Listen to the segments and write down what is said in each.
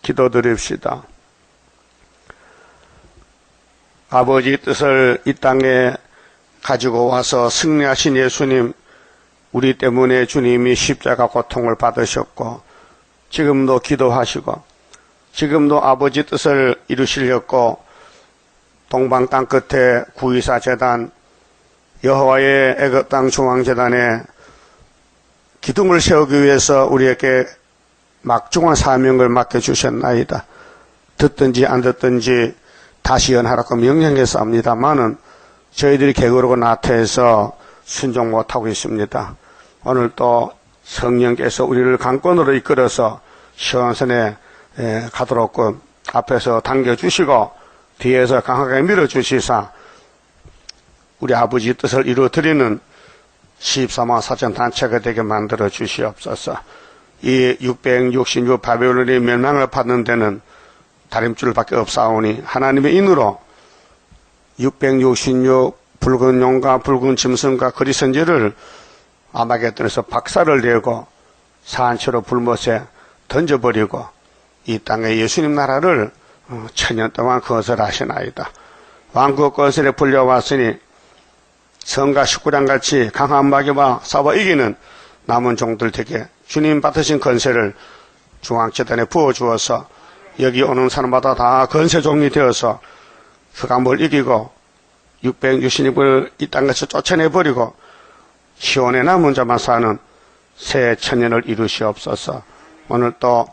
기도드립시다. 아버지 뜻을 이 땅에 가지고 와서 승리하신 예수님, 우리 때문에 주님이 십자가 고통을 받으셨고 지금도 기도하시고 지금도 아버지 뜻을 이루시려고 동방 땅 끝에 구이사 재단, 여호와의 애굽 땅 중앙재단에 기둥을 세우기 위해서 우리에게 막중한 사명을 맡겨주셨나이다. 듣든지 안 듣든지 다시 연하라고 명령했사옵니다마는 저희들이 게으르고 나태해서 순종 못하고 있습니다. 오늘 또 성령께서 우리를 강권으로 이끌어서 시원선에 가도록 앞에서 당겨주시고 뒤에서 강하게 밀어주시사 우리 아버지 뜻을 이루어드리는 14만 사천 단체가 되게 만들어 주시옵소서. 이 666 바벨론의 멸망을 받는 데는 다림줄밖에 없사오니 하나님의 인으로 666 붉은 용과 붉은 짐승과 거리 선지를 아마겟돈에서 박살을 내고 산채로 불못에 던져버리고 이 땅에 예수님 나라를 천년 동안 건설하시나이다. 왕국 건설에 불려왔으니 성과 식구랑같이 강한 마귀와 싸워 이기는 남은 종들에게 주님 받으신 건설을 중앙재단에 부어주어서 여기 오는 사람마다 다 건설종이 되어서 흑암을 이기고 666을 이 땅에서 쫓아내버리고 시온에 남은 자만 사는 새 천년을 이루시옵소서. 오늘 또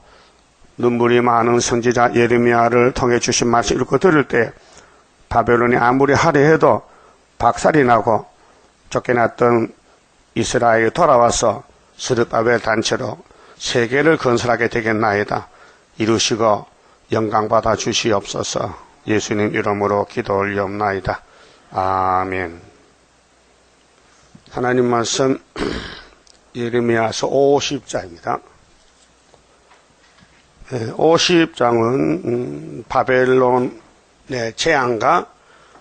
눈물이 많은 선지자 예레미야를 통해 주신 말씀 읽고 들을 때 바벨론이 아무리 하려 해도 박살이 나고 쫓겨났던 이스라엘이 돌아와서 스룹바벨 단체로 세계를 건설하게 되겠나이다. 이루시고 영광받아 주시옵소서. 예수님 이름으로 기도 올리옵나이다. 아멘. 하나님 말씀 예레미야서 50장입니다. 50장은 바벨론의 재앙과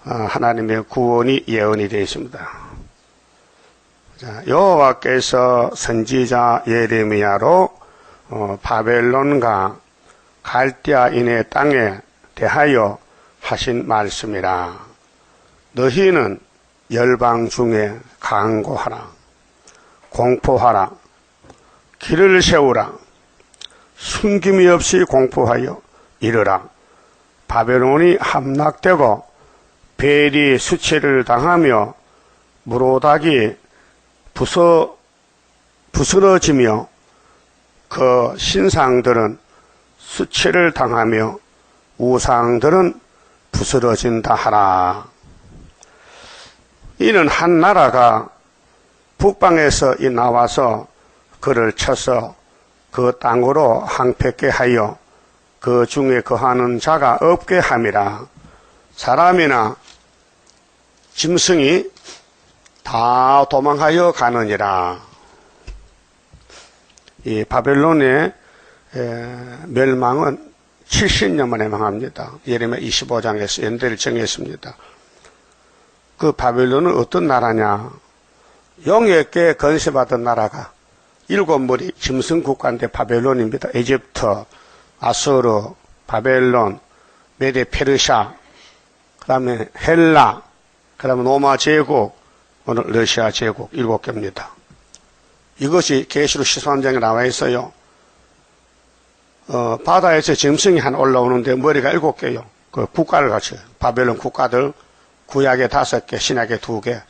하나님의 구원이 예언이 되어 있습니다. 여호와께서 선지자 예레미야로 바벨론과 갈대아인의 땅에 대하여 하신 말씀이라. 너희는 열방 중에 강구하라, 공포하라, 길을 세우라, 숨김이 없이 공포하여 이르라. 바벨론이 함락되고 벨이 수치를 당하며 무로닥이 부스러지며 그 신상들은 수치를 당하며 우상들은 부스러진다 하라. 이는 한 나라가 북방에서 나와서 그를 쳐서 그 땅으로 항폐케 하여 그 중에 거하는 자가 없게 함이라. 사람이나 짐승이 다 도망하여 가느니라. 이 바벨론의 멸망은 70년 만에 망합니다. 예레미야 25장에서 연대를 정했습니다. 그 바벨론은 어떤 나라냐? 용에게 건세받은 나라가 7무리 짐승 국가인데 바벨론입니다. 에집트, 아수르, 바벨론, 메데 페르시아, 그 다음에 헬라, 그 다음에 로마 제국, 오늘 러시아 제국 7개입니다. 이것이 계시록 13장에 나와 있어요. 바다에서 짐승이 하나 올라오는데 머리가 7개요. 그 국가를 같이, 바벨론 국가들, 구약에 5개, 신약에 2개.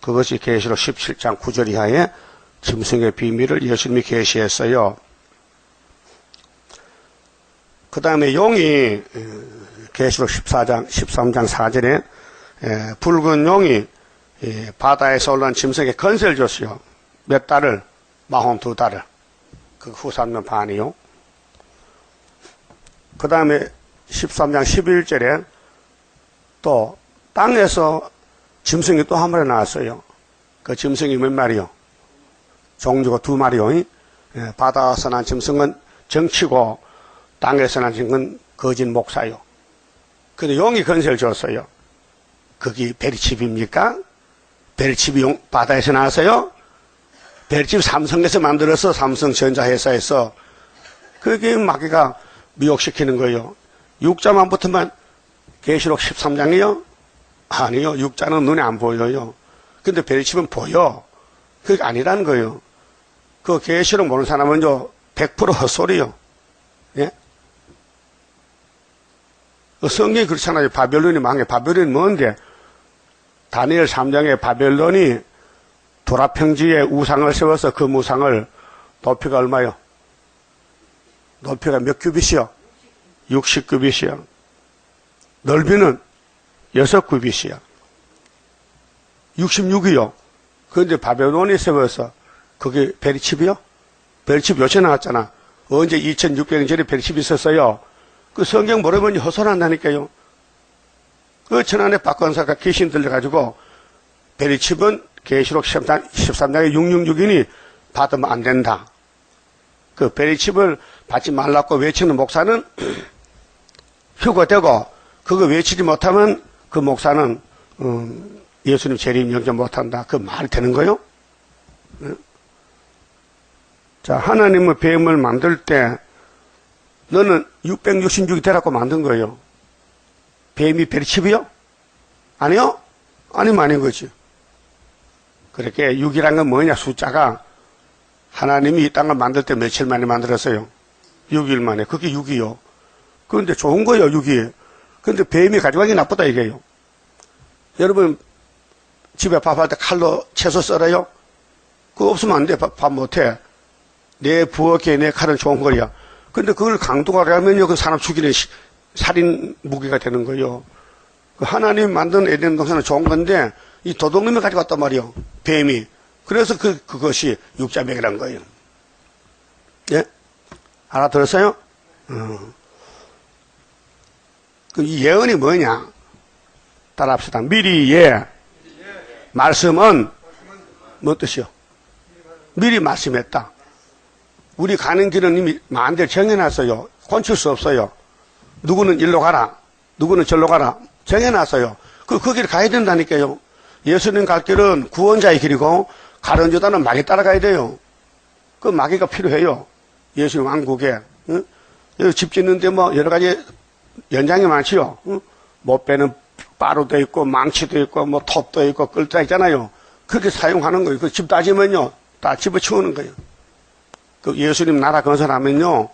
그것이 계시록 17장 9절 이하에 짐승의 비밀을 예수님이 계시했어요. 그 다음에 용이 계시록 13장 4절에 붉은 용이 바다에서 올라온 짐승에게 건세를 줬어요. 몇 달을? 42달을. 그 후 3년 반이요. 그 다음에 13장 11절에 또 땅에서 짐승이 또 한 마리 나왔어요. 그 짐승이 몇 마리요? 종류가 2마리요. 바다에서 난 짐승은 정치고 땅에서 난 짐승은 거짓 목사요. 근데 용이 건세를 줬어요. 거기 베리칩입니까? 베리칩이 바다에서 나왔어요? 베리칩 삼성에서 만들어서 삼성전자 회사에서 그게 마귀가 미혹시키는 거예요. 육자만 붙으면 계시록 13장이요? 아니요. 육자는 눈에 안 보여요. 근데 베리칩은 보여. 그게 아니라는 거예요. 그 계시록 모르는 사람은요, 100% 헛소리요. 예? 성경이 그렇잖아요. 바벨론이 망해. 바벨론이 뭔데? 다니엘 3장에 바벨론이 도라평지에 우상을 세워서 그 우상을 높이가 얼마요? 높이가 몇 규빗이요? 60규빗이요. 넓이는 6규빗이요. 66이요. 그런데 바벨론이 세워서 그게 베리칩이요? 베리칩 요새 나왔잖아. 언제 2600년 전에 베리칩이 있었어요. 그 성경 모르면 허술한다니까요. 그 천안에 박건사가 귀신 들려가지고 베리칩은 계시록 13장에 666이니 받으면 안 된다. 그 베리칩을 받지 말라고 외치는 목사는 휴거되고 그거 외치지 못하면 그 목사는 예수님 재림 영접 못한다. 그 말이 되는 거요? 자, 하나님은 뱀을 만들 때 너는 666이 되라고 만든 거예요. 뱀이 베리칩이요? 아니요? 아니면 아닌 거지. 그렇게 6이란 건 뭐냐? 숫자가 하나님이 이 땅을 만들 때 며칠 만에 만들었어요? 6일 만에. 그게 6이요. 그런데 좋은 거예요, 6이. 그런데 뱀이 가져가기 나쁘다 이게요. 여러분 집에 밥할 때 칼로 채소 썰어요? 그거 없으면 안 돼. 밥 못해. 내 부엌에 내 칼은 좋은 거야. 근데 그걸 강도가 하면요, 그 사람 죽이는 살인 무기가 되는 거예요. 그 하나님 만든 에덴 동산은 좋은 건데 이 도둑놈이 가져갔단 말이요. 뱀이. 그래서 그것이 육자맥이란 거예요. 예? 알아들었어요? 이 예언이 뭐냐? 따라합시다. 미리 말씀은 뭐 뜻이요? 미리 말씀했다. 우리 가는 길은 이미 마음대로 정해놨어요. 곤칠 수 없어요. 누구는 일로 가라. 누구는 절로 가라. 정해놨어요. 그 길을 가야 된다니까요. 예수님 갈 길은 구원자의 길이고 가른 유다는 마귀 따라가야 돼요. 그 마귀가 필요해요. 예수님 왕국에. 응? 여기 집 짓는데 뭐 여러 가지 연장이 많지요. 응? 못 빼는 빠루도 있고 망치도 있고 뭐 톱도 있고 끌다 있잖아요. 그렇게 사용하는 거예요. 그 집 따지면요. 다 집어치우는 거예요. 그 예수님 나라 건설하면요.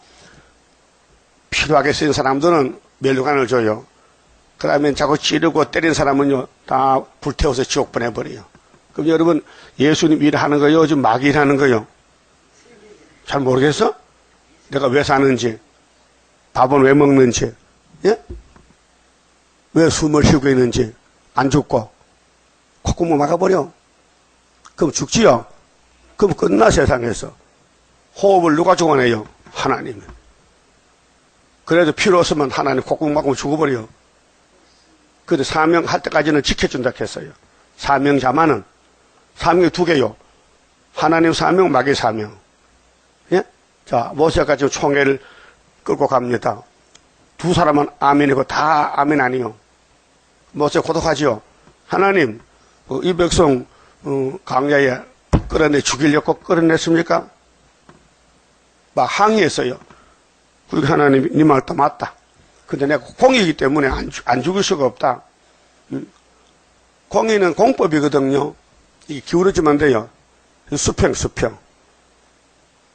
필요하게 쓰인 사람들은 멸류관을 줘요. 그 다음에 자꾸 찌르고 때린 사람은요. 다 불태워서 지옥 보내버려요. 그럼 여러분 예수님 일하는 거요? 요즘 마귀 일하는 거요? 잘 모르겠어? 내가 왜 사는지, 밥은 왜 먹는지, 예? 왜 숨을 쉬고 있는지, 안 죽고, 콧구멍 막아버려. 그럼 죽지요? 그럼 끝나 세상에서. 호흡을 누가 죽어내요? 하나님. 그래도 필요 없으면 하나님 콧구멍 막으면 죽어버려. 그런데 사명할 때까지는 지켜준다 했어요. 사명자만은. 사명이 두 개요. 하나님 사명, 마귀 사명. 예? 자, 모세가 지금 총회를 끌고 갑니다. 두 사람은 아멘이고 다 아멘 아니요. 모세 고독하지요. 하나님, 이 백성 강야에 끌어내 죽이려고 끌어냈습니까? 막 항의했어요. 그리고 하나님이 네 말도 맞다. 근데 내가 공이기 때문에 안 죽일 수가 없다. 공의는 공법이거든요. 이게 기울어지면 돼요. 수평.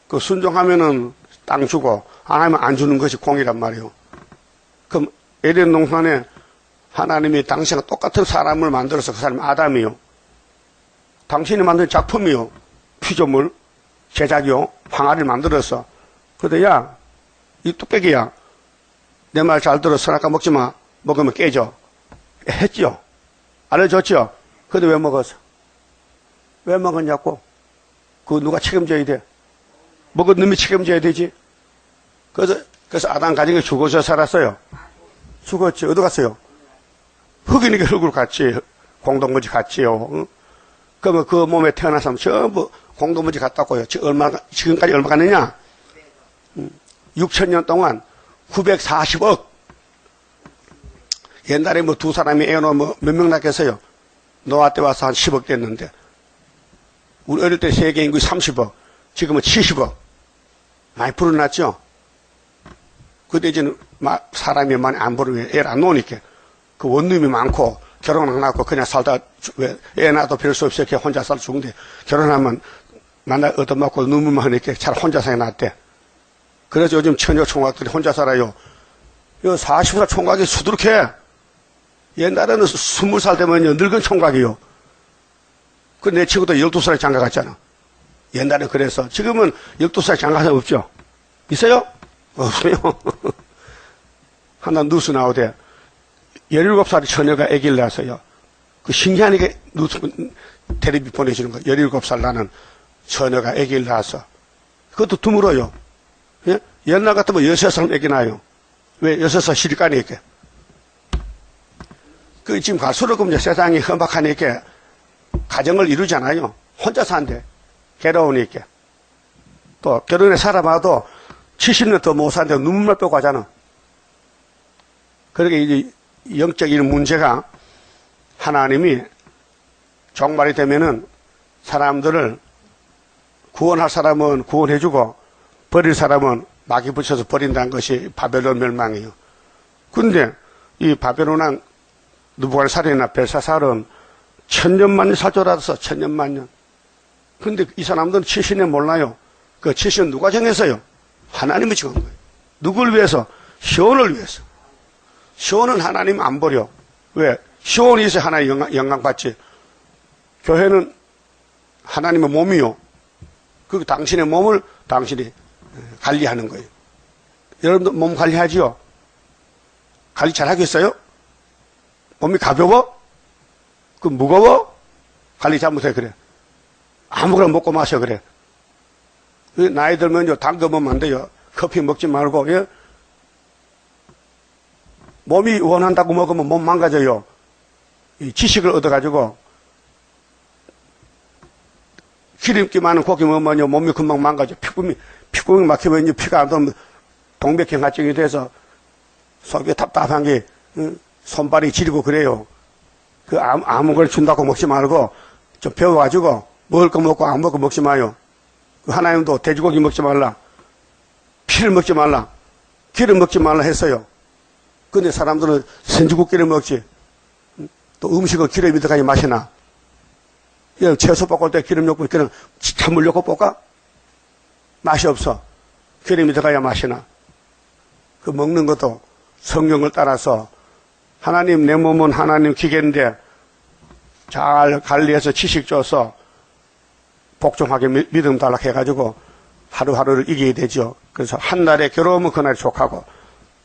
그 순종하면은 땅 주고 안 하면 안 주는 것이 공이란 말이에요. 그럼 에덴 동산에 하나님이 당신과 똑같은 사람을 만들어서 그 사람이 아담이요. 당신이 만든 작품이요. 피조물, 제작이요. 항아리를 만들어서. 그런데 야, 이 뚝배기야. 내 말 잘 들어. 선악과 먹지 마. 먹으면 깨져. 했지요. 알려줬죠. 근데 왜 먹었어? 왜 먹었냐고? 그거 누가 책임져야 돼? 먹은 놈이 책임져야 되지. 그래서 아담 가정이 죽어서 살았어요. 죽었지. 어디 갔어요? 흙이니까 흙으로 갔지. 공동무지 갔지요. 응? 그러면 그 몸에 태어난 사람 전부 공동무지 갔다고요. 지금까지 얼마 갔느냐? 6,000년 동안 940억. 옛날에 뭐 두 사람이 애 놓으면 몇 명 낳겠어요? 노아 때 와서 한 10억 됐는데. 우리 어릴 때 세계 인구 30억. 지금은 70억. 많이 불어났죠? 그때 이제는 사람이 많이 안 버리면 애를 안 놓으니까 그 원룸이 많고 결혼 안 하고 그냥 살다 왜 애 낳아도 별 수 없이 이렇게 혼자 살다 죽은데 결혼하면 만나 얻어맞고 눈물만 하니까 잘 혼자 살게 놨대. 그래서 요즘 처녀 총각들이 혼자 살아요. 요 40살 총각이 수두룩해. 옛날에는 20살 되면요 늙은 총각이요. 그 내 친구도 12살에 장가 갔잖아. 옛날에 그래서 지금은 12살에 장가 간 없죠? 있어요? 없어요. 하나 뉴스 나오대. 17살의 처녀가 아기를 낳았어요. 그 신기하니까 뉴스 텔레비 보내주는 거예요. 17살 나는 처녀가 아기를 낳았어. 그것도 드물어요. 예? 옛날 같으면 6살 아기 낳아요. 왜 6살 시집가니까. 그 지금 갈수록 이제 세상이 험악하니까 가정을 이루잖아요. 혼자 산대. 괴로우니까. 또 결혼해 살아봐도 70년 더 못 사는데 눈물 빼고 가잖아. 그러게 이제 영적인 문제가 하나님이 종말이 되면은 사람들을 구원할 사람은 구원해주고 버릴 사람은 마귀 붙여서 버린다는 것이 바벨론 멸망이에요. 근데 이 바벨론 왕 느부갓네살이나 벨사살은 천년만년 살 줄 알았어. 천년만년. 근데 이 사람들은 70년 몰라요. 그 70년 누가 정했어요? 하나님이 정한 거예요. 누굴 위해서? 시온을 위해서. 시온은 하나님 안 버려. 왜? 시온이 있어야 하나님 영광 받지. 교회는 하나님의 몸이요. 그 당신의 몸을 당신이 관리하는 거예요. 여러분도 몸 관리하지요? 관리 잘 하겠어요? 몸이 가벼워? 그 무거워? 관리 잘못해 그래. 아무거나 먹고 마셔 그래. 나이 들면요 단 거 먹으면 안 돼요. 커피 먹지 말고. 예? 몸이 원한다고 먹으면 몸 망가져요. 이 지식을 얻어가지고 기름기 많은 고기 먹으면요 몸이 금방 망가져. 피구멍이 막히면 피가 안 돌면 동백경화증이 돼서 속이 답답한 게 손발이 지리고 그래요. 그 아무 걸 준다고 먹지 말고 좀 배워가지고 먹을 거 먹고 안 먹고 먹지 마요. 하나님도 돼지고기 먹지 말라. 피를 먹지 말라. 기름 먹지 말라 했어요. 근데 사람들은 생주국기를 먹지. 또 음식을 기름이 들어가야 맛이나. 채소 볶을 때 기름 넣고 그냥 찬물 넣고 볶아? 맛이 없어. 기름이 들어가야 맛이나. 그 먹는 것도 성경을 따라서 하나님 내 몸은 하나님 기계인데 잘 관리해서 지식 줘서 복종하게 믿음 달라 해가지고 하루하루를 이겨야 되죠. 그래서 한 날에 괴로우면 그날이 족하고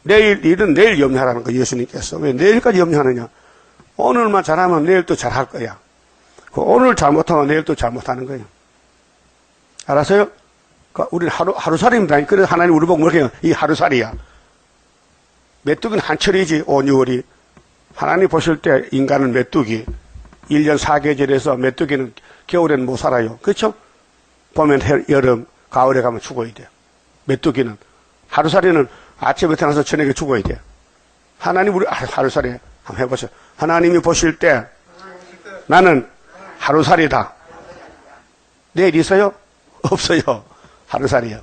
내일 일은 내일 염려하라는 거 예수님께서. 왜 내일까지 염려하느냐? 오늘만 잘하면 내일 또 잘할 거야. 오늘 잘못하면 내일 또 잘못하는 거예요. 알았어요? 그러니까 우리는 하루살이입니다. 그래서 하나님 우리 보고 뭐렇게 해요? 이 하루살이야. 메뚜기는 한철이지 5, 6월이. 하나님 보실 때 인간은 메뚜기. 1년 4계절에서 메뚜기는 겨울에는 못 살아요. 그렇죠? 봄엔 여름, 가을에 가면 죽어야 돼요. 메뚜기는. 하루살이는 아침에 태어나서 저녁에 죽어야 돼요. 하나님 우리 하루살이 한번 해보세요. 하나님이 보실 때 나는 하루살이다. 내일 있어요? 없어요. 하루살이요.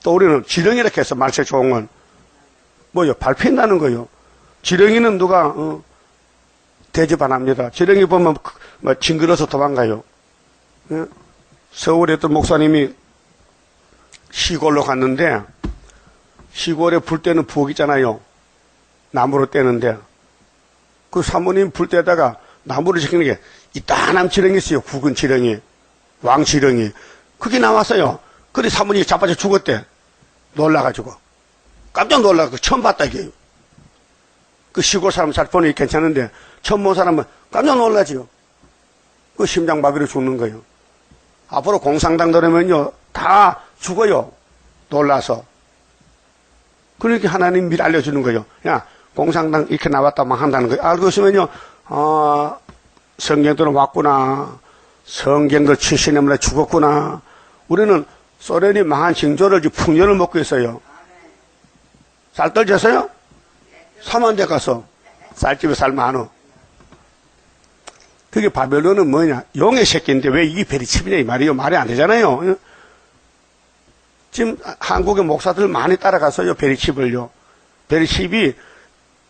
또 우리는 지렁이라고 해서 말세 좋은 건 뭐요? 밟힌다는 거요. 지렁이는 누가 대접 안 합니다. 지렁이 보면 뭐 징그러서 도망가요. 예? 서울에 어떤 목사님이 시골로 갔는데 시골에 불 때는 부엌 있잖아요. 나무로 떼는데 그 사모님 불 때다가 나무를 지키는 게 이따남 지렁이 있어요. 굵은 지렁이, 왕지렁이. 그게 나왔어요. 그래 사모님이 자빠져 죽었대. 놀라가지고. 깜짝 놀라고 처음 봤다 이게요. 그 시골 사람 잘 보니 괜찮은데 처음 본 사람은 깜짝 놀라지요. 그 심장마비로 죽는 거예요. 앞으로 공상당 들으면요 다 죽어요. 놀라서. 그러니까 하나님 미리 알려주는 거예요. 야 공상당 이렇게 나왔다 막 한다는 거예요. 알고 있으면요 성경들은 왔구나. 성경들 70년 만에 죽었구나. 우리는 소련이 망한 징조를 풍년을 먹고 있어요. 쌀 떨졌어요? 사면 데 가서 쌀집에 살 많어. 그게 바벨론은 뭐냐? 용의 새끼인데 왜 이 별이 칩이냐 이 말이요. 말이 안 되잖아요. 지금 한국의 목사들 많이 따라가서요, 베리칩을요. 베리칩이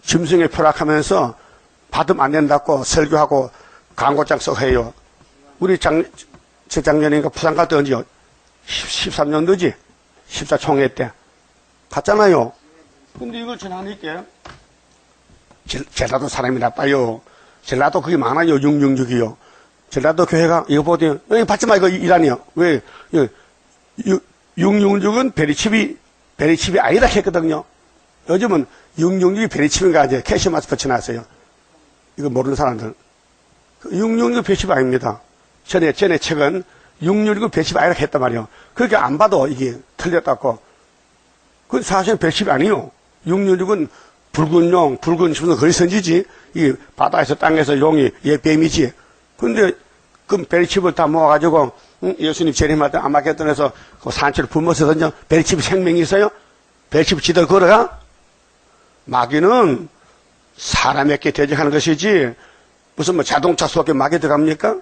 짐승에 표락하면서 받으면 안 된다고 설교하고 광고장 써 해요. 우리 재작년인가 부산 갔다 언제요? 13년도지? 14총회 때. 갔잖아요. 근데 이걸 전하니까 전라도 사람이 나빠요. 전라도 그게 많아요. 666이요. 전라도 교회가 이거 보더니 여기 받지 마 이거 이란이요. 왜? 666은 베리칩이 아니라 했거든요. 요즘은 666이 베리칩인가 이제 캐시마스 붙여놨어요. 이거 모르는 사람들. 666은 베리칩 아닙니다. 전에 책은 666은 베리칩 아니라 했단 말이에요. 그렇게 안 봐도 이게 틀렸다고. 그 사실은 베리칩이 아니에요. 666은 붉은 용, 붉은 무슨 거리선지지. 이 바다에서 땅에서 용이 얘 뱀이지. 근데 그 베리칩을 다 모아가지고 예수님 재림할 때 아마겟돈에서 그 산채를 굶어서 던져 베리칩이 생명이 있어요? 베리칩이 지들 걸어가? 마귀는 사람에게 대적하는 것이지 무슨 뭐 자동차 속에 마귀 들어갑니까?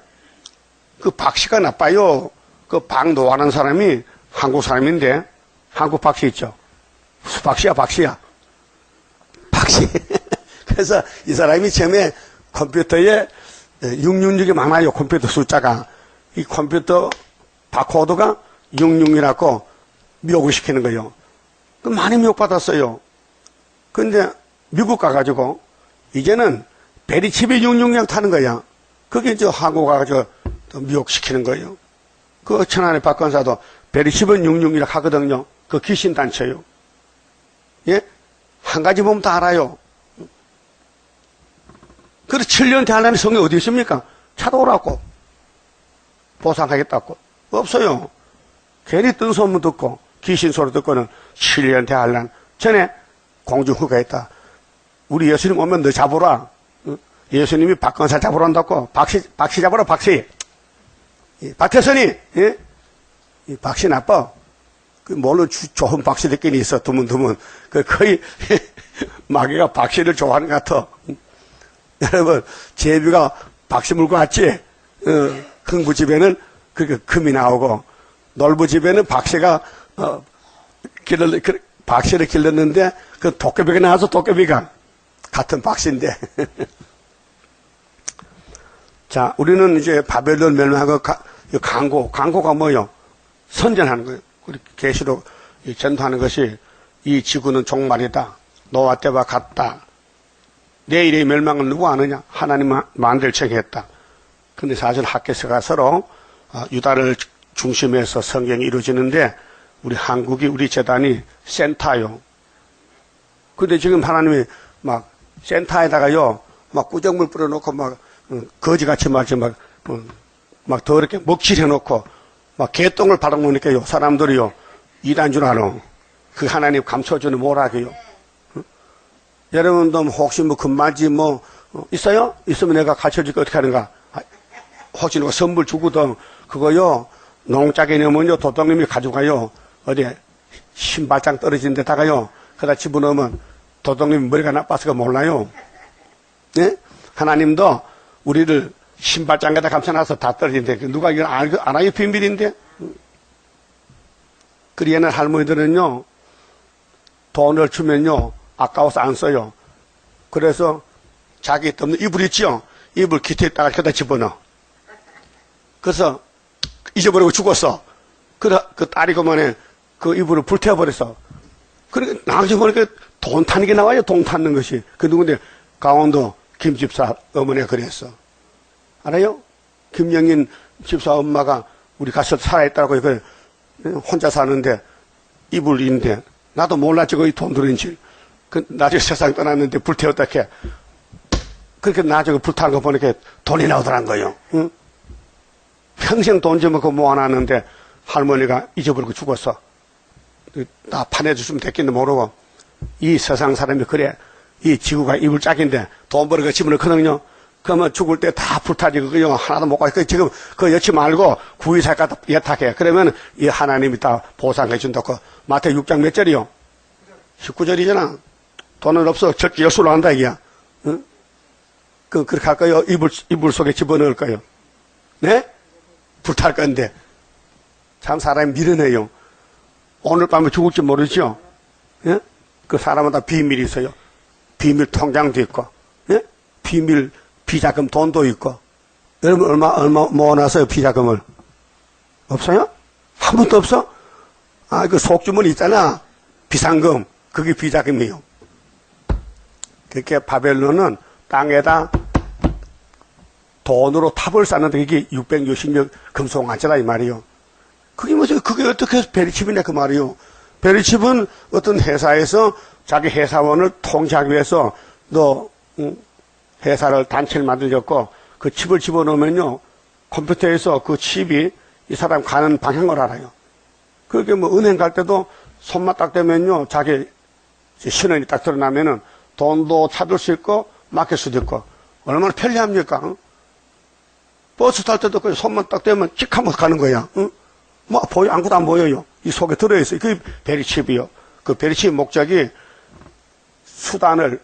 그 박씨가 나빠요. 그 박노하는 사람이 한국 사람인데 한국 박씨 있죠? 무슨 박씨야 박씨. 그래서 이 사람이 처음에 컴퓨터에 666이 많아요. 컴퓨터 숫자가. 이 컴퓨터 바코드가 66이라고 미혹을 시키는 거예요. 그 많이 미혹받았어요. 근데 미국 가가지고 이제는 베리칩이 666 타는 거야. 그게 이제 한국 가가지고 미혹시키는 거예요. 그 천안의 박건사도 베리칩은 666이라고 하거든요. 그 귀신단체요. 예? 한 가지 보면 다 알아요. 그래 7년 대하려는 성이 어디 있습니까? 찾아오라고. 보상하겠다고. 없어요. 괜히 뜬 소문 듣고 귀신 소리 듣고는 7년 대하려는 전에 공중후가 있다. 우리 예수님 오면 너 잡으라. 예수님이 박건사 잡으란다고. 박씨 잡으라 박씨. 박태선이 예? 이 박씨 나빠. 그 물론 좋은 박씨들끼리 있어 드문드문. 그 거의 마귀가 박씨를 좋아하는 것 같아. 여러분 제비가 박씨 물고 왔지. 흥부집에는 그 금이 나오고 놀부집에는 박씨가 박씨를 길렀는데 그 도깨비가 나와서 도깨비가 같은 박씨인데. 자, 우리는 이제 바벨론 멸망하고 강고가 뭐요? 선전하는 거예요. 우리 계시록 전도하는 것이 이 지구는 종말이다. 노아 때와 같다. 내일의 멸망은 누구 아느냐? 하나님 만들청이 했다. 근데 사실 학계서가 서로 유다를 중심해서 성경이 이루어지는데 우리 한국이 우리 재단이 센터요. 근데 지금 하나님이 막 센터에다가요 막 꾸정물 뿌려놓고 막 거지같이 막 더럽게 먹칠해놓고 막 개똥을 바라놓으니까요 사람들이요 이단 줄 알아. 그 하나님 감춰주는 뭐라고요. 여러분도 혹시 뭐 금반지 뭐 있어요? 있으면 내가 가르쳐줄게 어떻게 하는가. 혹시 누가 선물 주고도 그거요 농짝에 넣으면요 도둑님이 가져가요. 어디 신발장 떨어진 데다가요 그다 집어넣으면 도둑님이 머리가 나빠서가 몰라요. 네? 하나님도 우리를 신발장에다 감춰놔서 다 떨어진데 누가 이걸 알아요? 비밀인데. 그 옛날 할머니들은요 돈을 주면요 아까워서 안 써요. 그래서 자기 없는 이불 있죠? 이불 기태에다가 켜다 집어넣어. 그래서 잊어버리고 죽었어. 그 딸이 그만에 그 이불을 불태워버렸어. 그러니까 나중에 보니까 돈 타는 게 나와요. 돈 타는 것이. 그 누군데 강원도 김집사 어머니가 그랬어. 알아요? 김영인 집사 엄마가 우리 가서 살아있다고 그 혼자 사는데 이불인데 나도 몰랐지 거기 돈 들은지. 그 나중에 세상 떠났는데 불태웠다 해. 그렇게 나중에 불타는 거 보니까 돈이 나오더란 거예요. 응? 평생 돈 좀 먹고 모아놨는데 할머니가 잊어버리고 죽었어. 나 파내줬으면 됐겠는데 모르고. 이 세상 사람이 그래. 이 지구가 이불 짝인데 돈 벌어가 집어넣거든요. 그러면 죽을 때 다 불타지 그거 하나도 못 가고 지금 그거 여치 말고 구이살 갖다 예탁해. 그러면 이 하나님이 다 보상해 준다고. 마태복음 6장 몇 절이요? 19절이잖아. 돈은 없어. 적게 열수로 한다 이게야. 응? 그렇게 할 거요? 이불 속에 집어넣을 거요? 네? 불탈 건데. 참 사람이 미련해요. 오늘 밤에 죽을지 모르죠? 예? 그 사람마다 비밀이 있어요. 비밀 통장도 있고, 예? 비밀 비자금 돈도 있고. 여러분 얼마 모아놨어요, 비자금을? 없어요? 한 번도 없어? 아, 그 속주머니 있잖아. 비상금. 그게 비자금이에요. 그렇게 바벨론은 땅에다 돈으로 탑을 쌓는데 이게 660명 금송아지라 이 말이요. 그게 뭐죠? 그게 어떻게 해서 베리칩이냐 그 말이요. 베리칩은 어떤 회사에서 자기 회사원을 통제하기 위해서 너 회사를 단체를 만들었고 그 칩을 집어넣으면요 컴퓨터에서 그 칩이 이 사람 가는 방향을 알아요. 그렇게 뭐 은행 갈 때도 손만 딱 대면요 자기 신원이 딱 드러나면은 돈도 찾을 수 있고 맡길 수도 있고 얼마나 편리합니까? 응? 버스 탈 때도 그 손만 딱 대면 찍 하면 가는 거야. 응? 뭐 보여 아무것도 안 보여요. 이 속에 들어있어요. 그게 베리칩이요. 그 베리칩 목적이 수단을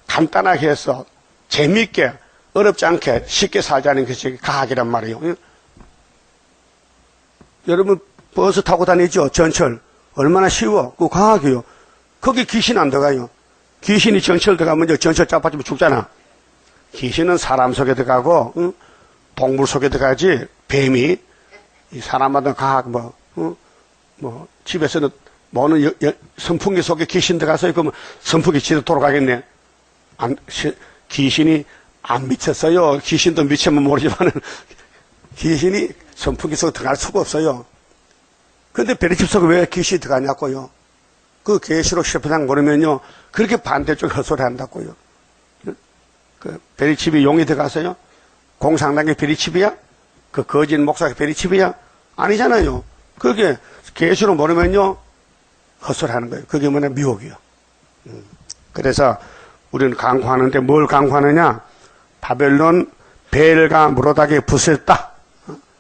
간단하게 해서 재미있게 어렵지 않게 쉽게 살자는 것이 과학이란 말이에요. 응? 여러분 버스 타고 다니죠? 전철. 얼마나 쉬워. 그 과학이요. 거기 귀신 안 들어가요. 귀신이 전철 들어가면 전철 짜파지면 죽잖아. 귀신은 사람 속에 들어가고 응? 동물 속에 들어가지 뱀이 사람마다 과학 뭐 집에서는 뭐는 선풍기 속에 귀신 들어가서 그러면 선풍기 지도 돌아가겠네. 귀신이 안 미쳤어요. 귀신도 미치면 모르지만은 귀신이 선풍기 속에 들어갈 수가 없어요. 근데 베리칩 속에 왜 귀신이 들어가냐고요. 그 계시록 10장 보면요 그렇게 반대쪽 헛소리 한다고요. 그 베리칩이 용이 들어가서요. 공산당의 베리칩이야? 그 거짓 목사의 베리칩이야? 아니잖아요. 그게 계시록 모르면요 헛소리 하는 거예요. 그게 뭐냐 미혹이요. 그래서 우리는 강구하는데 뭘 강구하느냐? 바벨론 벨과 무로닥에 부서졌다.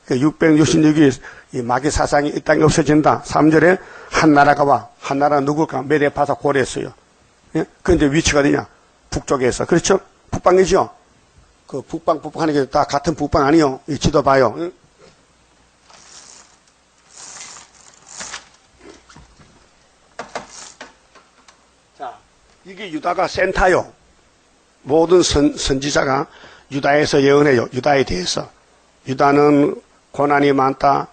666이 이 마귀 사상이 이 땅에 없어진다. 3절에 한 나라가 와. 한 나라 누굴까? 메데파사 고레스요. 예? 그런데 위치가 어디냐? 북쪽에 있어. 그렇죠? 북방이죠? 그 북방 하는 게 다 같은 북방 아니요? 이 지도 봐요. 예? 자, 이게 유다가 센터요. 모든 선지자가 유다에서 예언해요. 유다에 대해서. 유다는 고난이 많다.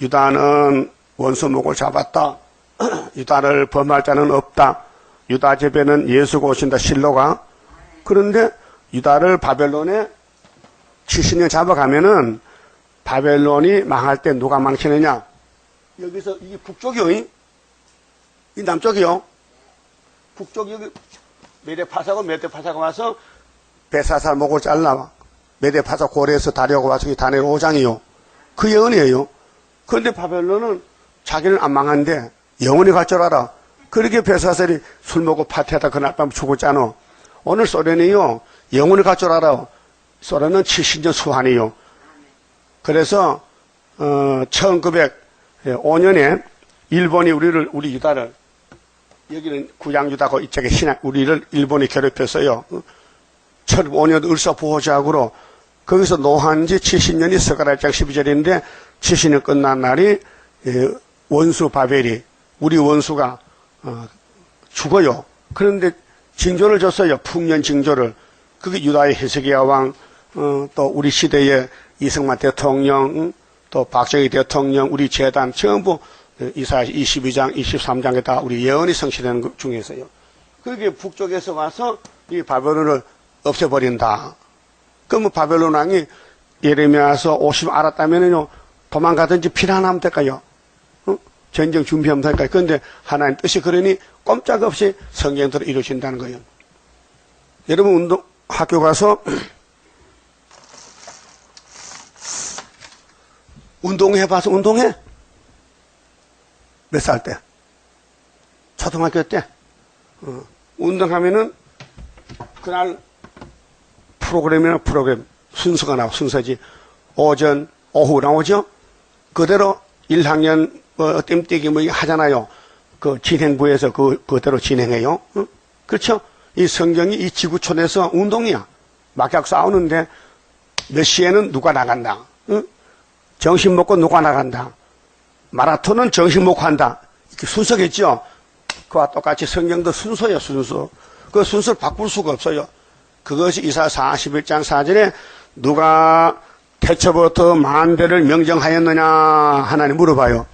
유다는 원수목을 잡았다. 유다를 범할 자는 없다. 유다 집에는 예수가 오신다. 실로가. 그런데 유다를 바벨론에 70년 잡아가면은 바벨론이 망할 때 누가 망치느냐? 여기서 이게 북쪽이요. 이 남쪽이요. 북쪽 여기 메데파사가 와서 베사살 목을 잘라. 메데파사 고래에서 다리하고 와서 다니엘 5장이요. 그 예언이에요. 그런데 바벨론은 자기는 안 망한데 영원히 갈 줄 알아. 그렇게 베사살이 술 먹고 파티하다 그날 밤 죽었잖아. 오늘 소련이요. 영원히 갈 줄 알아. 소련은 70년 수환이요. 그래서 1905년에 일본이 우리 유다를 여기는 구양 유다고 이쪽에 우리를 일본이 괴롭혔어요. 15년 을사보호작으로 거기서 노한 지 70년이 스가랴장 12절인데 70년 끝난 날이 원수 바벨이 우리 원수가 죽어요. 그런데 징조를 줬어요. 풍년 징조를. 그게 유다의 헤세기야 왕, 또 우리 시대의 이승만 대통령, 또 박정희 대통령, 우리 재단 전부 이사야 22장, 23장에 다 우리 예언이 성취되는 것 중에서요. 그게 북쪽에서 와서 이 바벨론을 없애버린다. 그러면 바벨론 왕이 예레미야서 50 알았다면은요, 도망가든지 피난하면 될까요? 전쟁 준비하면 될까요? 그런데 하나님 뜻이 그러니 꼼짝없이 성경대로 이루어진다는 거예요. 여러분 학교 가서 운동해봐서 운동해? 몇 살 때? 초등학교 때? 운동하면은 그날 프로그램 순서가 나와. 순서지. 오전 오후 나오죠. 그대로 1학년 뜀뛰기 뭐 하잖아요. 그 진행부에서 그대로 진행해요. 그렇죠? 이 성경이 이 지구촌에서 운동이야. 막약 싸우는데 몇 시에는 누가 나간다. 점심 먹고 누가 나간다. 마라톤은 점심 먹고 한다. 순서겠죠? 그와 똑같이 성경도 순서예요, 순서. 그 순서를 바꿀 수가 없어요. 그것이 이사야 41장 4절에 누가 태초부터 만대를 명정하였느냐 하나님 물어봐요.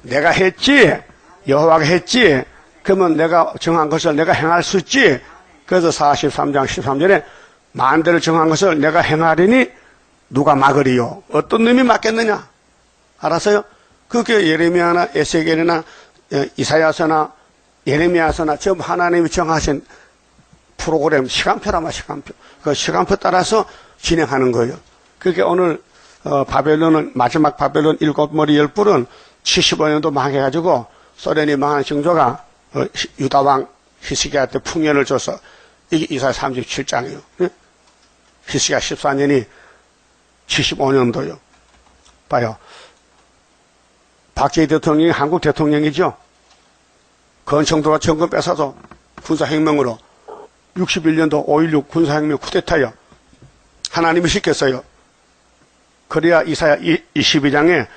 내가 했지? 여호와가 했지? 그러면 내가 정한 것을 내가 행할 수 있지? 그래서 43장 13절에 만대를 정한 것을 내가 행하리니 누가 막으리요? 어떤 놈이 막겠느냐? 알았어요? 그게 예레미야나 에세겔이나 이사야서나 예레미야서나 전부 하나님이 정하신 프로그램, 시간표라마 시간표. 그 시간표 따라서 진행하는 거예요. 그게 오늘 바벨론은 마지막 바벨론 7머리 10불은 75년도 망해가지고 소련이 망한 정조가 유다왕 히스기야한테 풍년을 줘서 이게 이사야 37장이에요. 히스기야 14년이 75년도요. 봐요. 박정희 대통령이 한국 대통령이죠. 건청도가 정권 뺏어서 군사혁명으로 61년도 5.16 군사혁명 쿠데타요. 하나님이 시켰어요. 그래야 이사야 22장에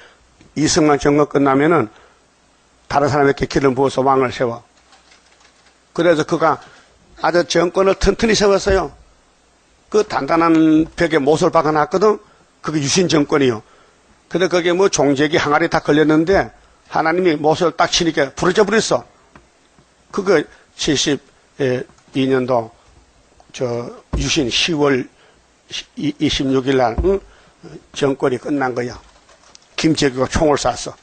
이승만 정권 끝나면은 다른 사람에게 기름 부어서 왕을 세워. 그래서 그가 아주 정권을 튼튼히 세웠어요. 그 단단한 벽에 못을 박아놨거든. 그게 유신 정권이요. 근데 거기에 뭐 종제기 항아리 다 걸렸는데 하나님이 못을 딱 치니까 부러져 버렸어. 그거 72년도 유신 10월 26일 날 정권이 끝난 거야. 김재규가 총을 쐈어.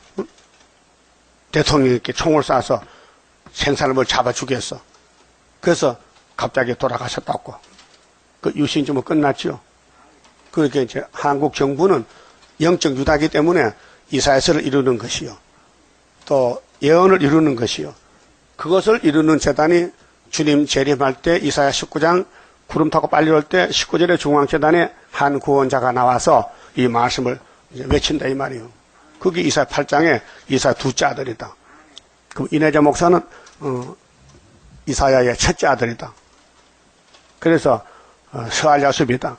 대통령께 총을 쏴서 생사람을 잡아 죽였어. 그래서 갑자기 돌아가셨다고. 그 유신 좀 끝났죠. 그렇게 이제 한국 정부는 영적 유다이기 때문에 이사야서를 이루는 것이요. 또 예언을 이루는 것이요. 그것을 이루는 재단이 주님 재림할 때 이사야 19장 구름 타고 빨리 올 때 19절에 중앙재단에 한 구원자가 나와서 이 말씀을 이제 외친다 이 말이에요. 그게 이사야 8장에 이사야 둘째 아들이다. 그럼 이내자 목사는 이사야의 첫째 아들이다. 그래서 스알야숲이다.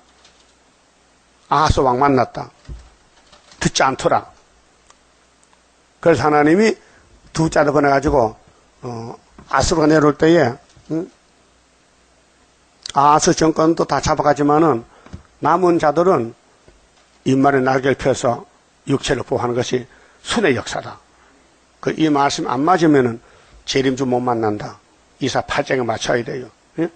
아하스 왕 만났다. 듣지 않더라. 그래서 하나님이 둘째 아들 보내가지고 아스로가 내려올 때에 아하스 정권도 다 잡아가지만은 남은 자들은 인말의 날개를 펴서 육체를 보호하는 것이 순의 역사다. 이 말씀 안 맞으면은 재림주 못 만난다. 이사 8장에 맞춰야 돼요. 예?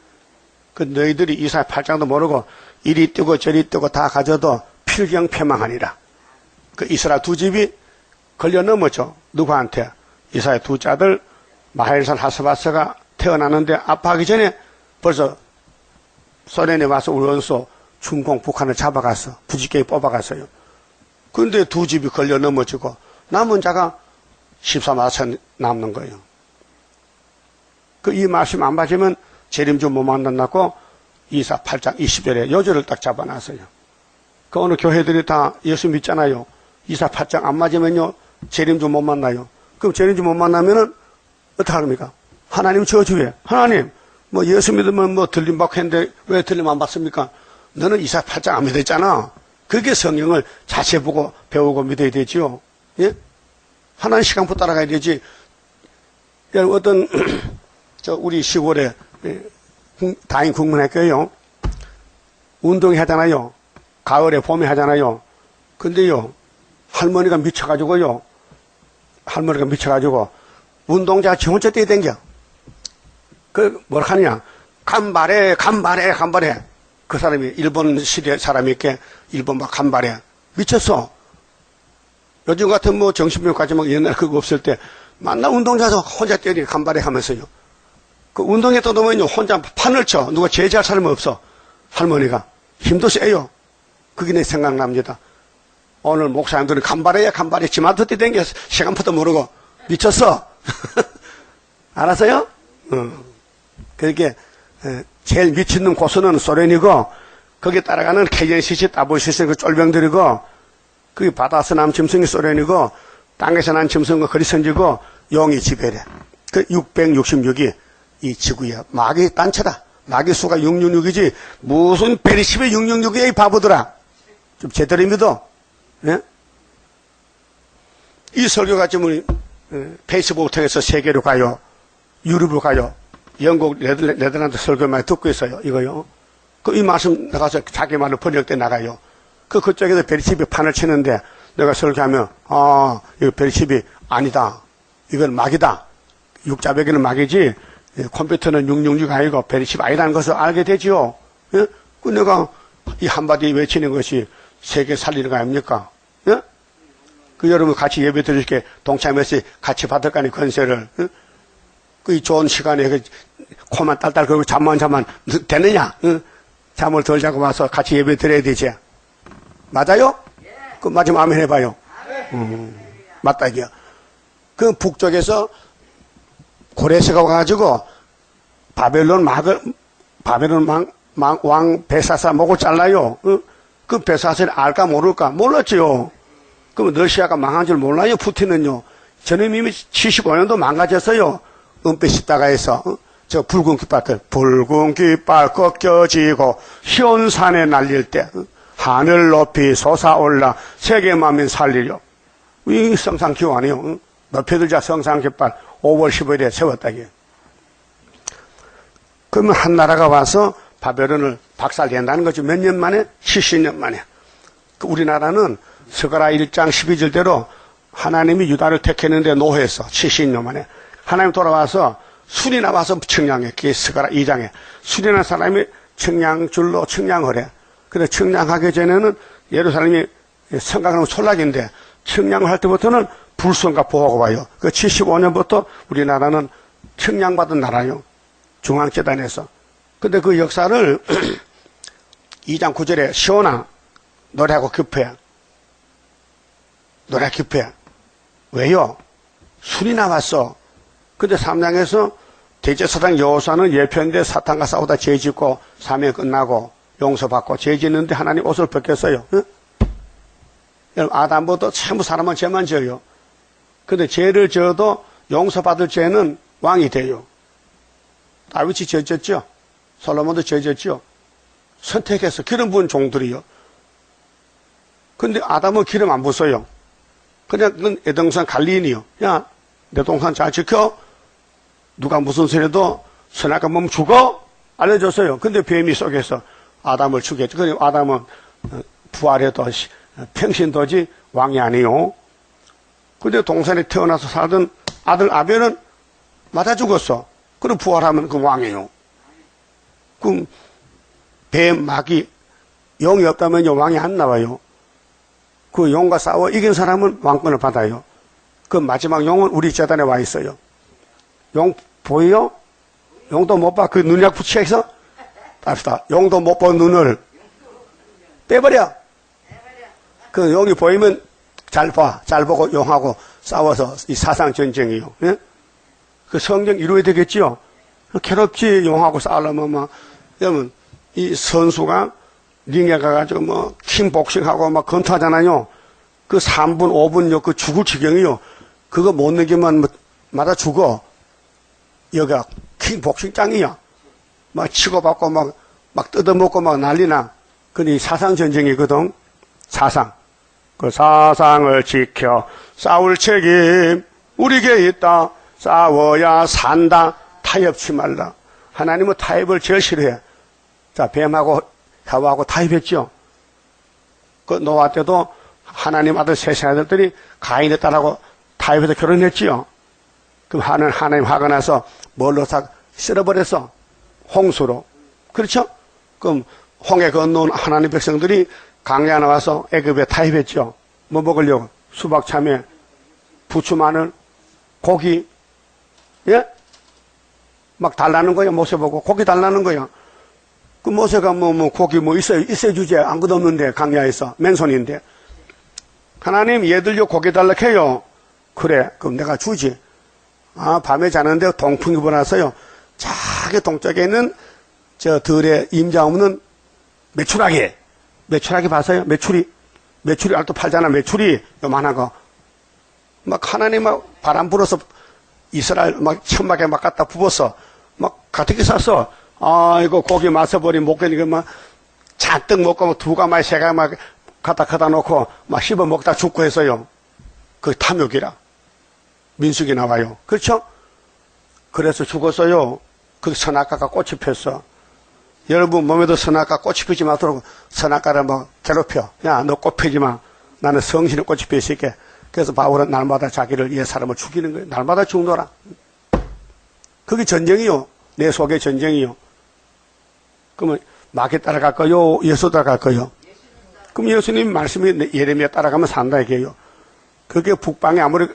그 너희들이 이사 8장도 모르고 이리 뜨고 저리 뜨고 다 가져도 필경패망하니라. 그 이스라엘 두 집이 걸려 넘었죠. 누구한테? 이사의 두 아들 마헬산 하스바스가 태어나는데 아파하기 전에 벌써 소련에 와서 우리 원수 중공 북한을 잡아갔어. 부지게에 뽑아갔어요. 그런데 두 집이 걸려 넘어지고 남은 자가 14만천 남는 거예요. 이 말씀 안 맞으면 재림주 못 만난다고 이사 8장 20절에 요절을 딱 잡아놨어요. 오늘 교회들이 다 예수 믿잖아요. 이사 8장 안 맞으면요 재림주 못 만나요. 그럼 재림주 못 만나면은 어떻게 합니까? 하나님 저주에 하나님 뭐 예수 믿으면 뭐 들림 받고 했는데 왜 들림 안 받습니까? 너는 이사 8장 안 믿었잖아. 그게 성경을 자세히 보고 배우고 믿어야 되지요. 예? 하나님 시간표 따라가야 되지. 어떤 우리 시골에 다인 국민학교요. 운동회 하잖아요. 가을에 봄에 하잖아요. 근데요 할머니가 미쳐가지고요. 할머니가 미쳐가지고 운동자 지 혼자 뛰어댕겨. 뭐라 하느냐. 간발해. 그 사람이 일본 시대 사람이니까 일본 막 간발해. 미쳤어. 요즘 같은 뭐 정신병 가지면 옛날 그거 없을 때 만나 운동자서 혼자 뛰어댕겨 간발해 하면서요. 그 운동회 또 놓으면 혼자 판을 쳐. 누가 제지할 사람이 없어. 할머니가. 힘도 세요. 그게 내 생각납니다. 오늘 목사님들은 간발해. 지마도 뛰어댕겨. 시간부터 모르고. 미쳤어. 알았어요? 그렇게 제일 미친놈 고수는 소련이고 거기에 따라가는 KNCC, WCC 그 쫄병들이고 그게 바다에서 난 짐승이 소련이고 땅에서 난 짐승은 그리스인지고 용이 지배래. 그 666이 이 지구야. 마귀 단체다. 마귀 수가 666이지 무슨 베리십의 666이야 이 바보들아. 좀 제대로 믿어. 예? 이 설교가 지금 페이스북을 통해서 세계로 가요. 유럽으로 가요. 영국, 네덜란드 설교만 듣고 있어요. 이거요. 이 말씀 나가서 자기 말로 번역돼 나가요. 그쪽에서 베리칩이 판을 치는데 내가 설교하면, 이거 베리칩이 아니다. 이건 막이다. 육자벽에는 막이지, 컴퓨터는 666 아니고 베리칩 아니라는 것을 알게 되죠. 예? 내가 이 한마디 외치는 것이 세계 살리는 거 아닙니까? 예? 여러분 같이 예배 드리게 동참해서 같이 받을 거 아니 권세를. 예? 이 좋은 시간에 코만 딸딸 걸고 잠만 되느냐? 예? 잠을 덜 자고 와서 같이 예배 드려야 되지. 맞아요? 맞으면 아멘 해봐요. 맞다 이게요. 북쪽에서 고레스가 와가지고 바벨론 왕 베사사 목을 잘라요. 그 베사사를 알까 모를까? 몰랐지요. 그럼 러시아가 망한 줄 몰라요. 푸틴은요. 저는 이미 75년도 망가졌어요. 은폐 씹다가 해서 저 붉은 깃발 꺾여지고 현산에 날릴 때 하늘 높이 솟아올라 세계 만민 살리려. 이 성상기호 아니에요. 높여들자 성상깃발 5월 15일에 세웠다기에. 그러면 한 나라가 와서 바벨론을 박살낸다는 거죠. 몇 년 만에? 70년 만에. 우리나라는 스가랴 1장 12절대로 하나님이 유다를 택했는데 노예했어. 70년 만에. 하나님 돌아와서 술이 나와서 청량해. 그게 스가랴 2장에. 술이 난 사람이 청량줄로 청량을 해. 근데 청량하기 전에는 예루살렘이 성곽은 솔락인데 청량을 할 때부터는 불성과 보호가 와요. 그 75년부터 우리나라는 청량받은 나라요. 중앙재단에서. 근데 그 역사를 2장 9절에 시온아 노래하고 급해. 노래 급해. 왜요? 술이 나왔어. 근데 3장에서 대제사장 여호수아는 예편대 사탄과 싸우다 죄 짓고 사명 끝나고 용서받고 죄 짓는데 하나님 옷을 벗겼어요. 응? 여러분 아담부터 전부 사람은 죄만 지어요. 근데 죄를 지어도 용서받을 죄는 왕이 돼요. 다윗이 죄 짓죠. 솔로몬도 죄 짓죠. 선택해서 기름 부은 종들이요. 근데 아담은 기름 안 부었어요. 그냥 그건 애동산 갈리인이요. 야, 내 동산 잘 지켜. 누가 무슨 소리 해도 선악과 몸 죽어? 알려줬어요. 근데 뱀이 속에서 아담을 죽였죠. 그리고 아담은 부활해도 평신도지 왕이 아니요. 근데 동산에 태어나서 살던 아들 아벨은 맞아 죽었어. 그럼 부활하면 그 왕이에요. 그럼 뱀, 마귀, 용이 없다면 왕이 안 나와요. 그 용과 싸워 이긴 사람은 왕권을 받아요. 그 마지막 용은 우리 재단에 와 있어요. 용 보여요? 용도 못 봐. 그 눈약 붙여서 답시다. 용도 못 본 눈을 빼버려. 그 용이 보이면 잘 봐. 잘 보고 용하고 싸워서 이 사상 전쟁이요. 예? 그 성경 이루어야 되겠지요? 괴롭지, 용하고 싸우려면 막, 여러분, 이 선수가 링에 가가지고 뭐, 킹복싱하고 막 건투하잖아요. 그 3분, 5분요, 그 죽을 지경이요. 그거 못 넘기면 뭐, 맞아 죽어. 여기가 킹복싱장이야. 막 치고받고 막 뜯어먹고 막 난리나. 근데 이 사상 전쟁이거든. 사상. 그 사상을 지켜 싸울 책임 우리에게 있다. 싸워야 산다. 타협치 말라. 하나님은 타협을 제일 싫어해. 자, 뱀하고 하와하고 타협했죠. 그 노아 때도 하나님 아들 셋의 아들들이 가인의 딸하고 타협해서 결혼했지요. 그럼 하나님 화가 나서 뭘로 싹 쓸어버렸어? 홍수로. 그렇죠? 그럼 홍해 건너온 하나님 백성들이 강에 나와서 애굽에 타협했죠. 뭐 먹으려고? 수박, 참외, 부추, 마늘, 고기. 예? 막 달라는 거야. 모세 보고 고기 달라는 거야. 그 모세가 고기 있어요 주제. 아무것도 없는데 강야에서 맨손인데. 하나님 얘들요 고기 달라 해요. 그래. 그럼 내가 주지. 밤에 자는데 동풍이 불어서요. 저기 동쪽에 있는 저 들에 임자 없는 메추라기 봤어요? 메추리 알도 팔잖아. 메추리 요만한 거. 막 하나님 막 바람 불어서 이스라엘 막 천막에 막 갖다 부었어. 막 가득히 쌌어. 이거 고기 마서버린 목견이가 막 잔뜩 먹고 두 가마에 세 가마 갖다 놓고 막 씹어 먹다 죽고 했어요. 그 탐욕이라. 민수기 나와요. 그렇죠? 그래서 죽었어요. 그 선악과가 꽃이 폈어. 여러분 몸에도 선악과 꽃이 피지 마도록 선악과를 뭐 괴롭혀. 야, 너 꽃 피지 마. 나는 성신의 꽃이 필 수 있게. 그래서 바울은 날마다 자기를 위해 사람을 죽이는 거예요. 날마다 죽노라. 그게 전쟁이요. 내 속의 전쟁이요. 그러면 마귀 따라갈 거요? 예수 따라갈 거요? 그럼 예수님 말씀이 예레미야 따라가면 산다 이게요. 그게 북방에 아무리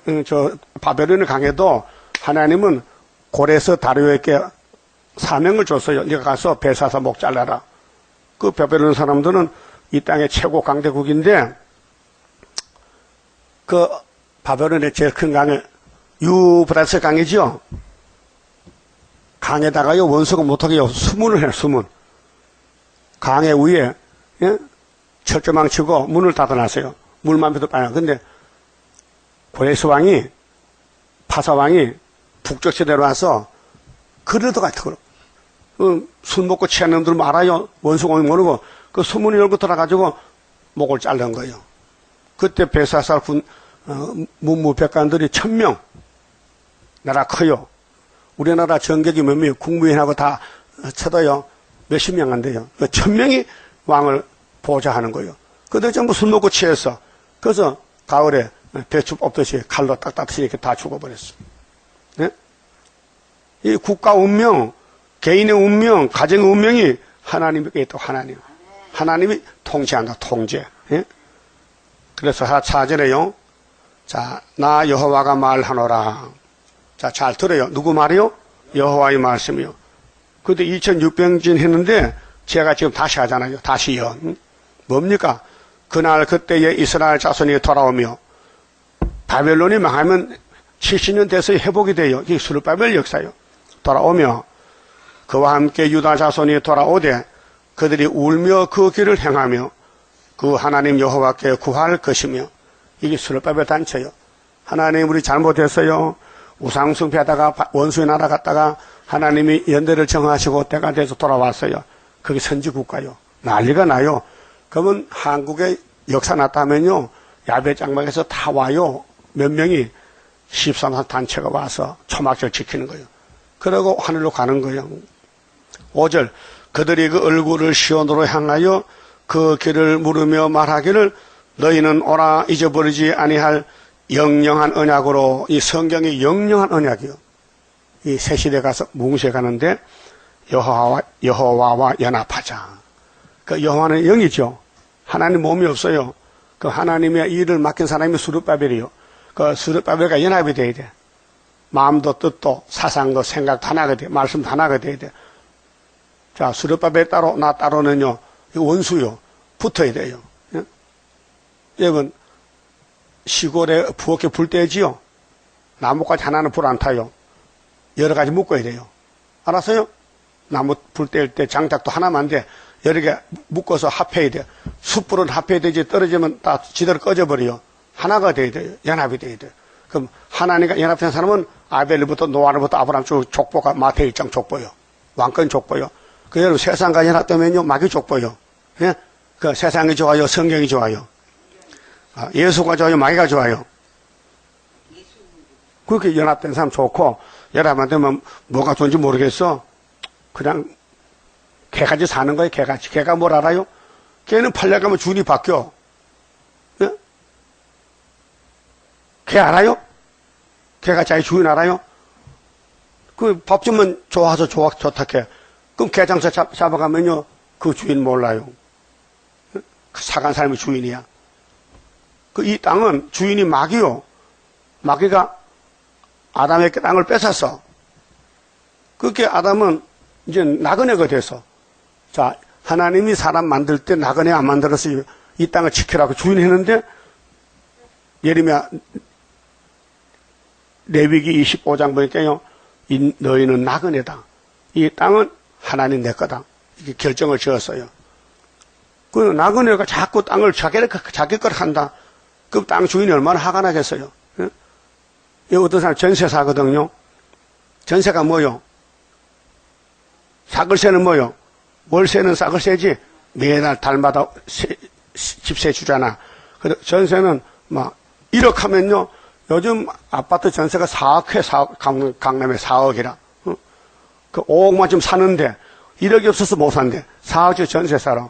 바벨론이 강해도 하나님은 고레스 다리오에게 사명을 줬어요. 네가 가서 배 사서 목 잘라라. 그 바벨론 사람들은 이 땅의 최고 강대국인데 그 바벨론의 제일 큰 강이 유브라스 강이죠. 강에다가요 원수가 못하게요 수문을 해요. 수문. 강의 위에 예? 철조망 치고 문을 닫아놨어요. 물만 빼도 빠요. 근데 고레스 왕이 파사왕이 북쪽에 내려와서 그래도 같고 술 먹고 취한 놈들 알아요. 원수가 오면 모르고 그 수문을 열고 들어가지고 목을 자른 거예요. 그때 베사살 문무백관들이 1000명 나라 커요. 우리나라 전객이 몇 명, 국무위원하고 다 쳐도요 몇십 명 안 돼요. 1000명이 왕을 보좌하는 거예요. 그때 전부 술 먹고 취해서 그래서 가을에 배추 뽑듯이 칼로 딱딱히 이렇게 다 죽어버렸어. 네? 이 국가 운명, 개인의 운명, 가정의 운명이 하나님께 있다. 하나님이 통치한다. 통제. 예? 그래서 4절에요. 자, 나 여호와가 말하노라. 자, 잘 들어요. 누구 말이요? 여호와의 말씀이요. 그때 2600진 했는데 제가 지금 다시 하잖아요. 다시요. 뭡니까? 그날 그때에 이스라엘 자손이 돌아오며 바벨론이 망하면 70년 돼서 회복이 돼요. 이게 스룹바벨 역사요. 돌아오며 그와 함께 유다 자손이 돌아오되 그들이 울며 그 길을 행하며 그 하나님 여호와께 구할 것이며 이게 스룹바벨 단체요. 하나님 우리 잘못했어요. 우상숭배하다가 원수의 나라 갔다가 하나님이 연대를 정하시고 때가 돼서 돌아왔어요. 그게 선지국가요. 난리가 나요. 그러면 한국에 역사 났다면요. 야베 장막에서 다 와요. 몇 명이 13사 단체가 와서 초막절 지키는 거예요. 그러고 하늘로 가는 거예요. 5절 그들이 그 얼굴을 시온으로 향하여 그 길을 물으며 말하기를 너희는 오라 잊어버리지 아니할 영영한 언약으로 이 성경이 영영한 언약이요. 이 새 시대 가서 뭉세 가는데 여호와와 연합하자. 그 여호와는 영이죠. 하나님 몸이 없어요. 그 하나님의 일을 맡긴 사람이 스룹바벨이요. 그 스룹바벨과 연합이 돼야 돼. 마음도 뜻도 사상도 생각도 하나가 돼. 말씀도 하나가 돼야 돼. 자, 스룹바벨 따로 나 따로는요. 원수요. 붙어야 돼요. 예? 여러분 시골에 부엌에 불 떼지요. 나무까지 하나는 불 안 타요. 여러 가지 묶어야 돼요. 알았어요? 나무 불 뗄 때 장작도 하나만 돼. 여러 개 묶어서 합해야 돼. 숯불은 합해야 되지 떨어지면 다 지대로 꺼져버려요. 하나가 돼야 돼요. 연합이 돼야 돼요. 그럼 하나님과 연합된 사람은 아벨부터 노아로부터 아브라함 쭉 족보가 마태 1장 족보요. 왕권 족보요. 그 여러분 세상과 연합되면요 마귀 족보요. 예? 그 세상이 좋아요. 성경이 좋아요. 예수가 좋아요. 마귀가 좋아요. 그렇게 연합된 사람 좋고 연합 안 되면 뭐가 좋은지 모르겠어. 그냥 개같이 사는 거예요. 개같이. 개가 뭘 알아요? 개는 팔려가면 주인이 바뀌어. 예? 개 알아요? 개가 자기 주인 알아요? 그 밥 주면 좋아서 좋다 해. 그럼 개 장사 잡아가면요 그 주인 몰라요. 사간 사람이 주인이야. 그 이 땅은 주인이 마귀요. 마귀가 아담에게 땅을 뺏었어. 그렇게 아담은 이제 나그네가 돼서 자 하나님이 사람 만들 때 나그네 안 만들었어요. 이 땅을 지키라고 주인 했는데 예레미야 레위기 25장 보니까요. 너희는 나그네다. 이 땅은 하나님 내 거다. 이렇게 결정을 지었어요. 그 나그네가 자꾸 땅을 자기 걸 한다. 그 땅 주인이 얼마나 화가 나겠어요. 예? 이 어떤 사람 전세 사거든요. 전세가 뭐요? 사글세는 뭐요? 월세는 사글세지 매달 달마다 집세 주잖아. 전세는 막 1억 하면요 요즘 아파트 전세가 4억 회, 강남에 4억이라. 그 5억만 좀 사는데 1억이 없어서 못 산대. 4억짜리 전세 살아.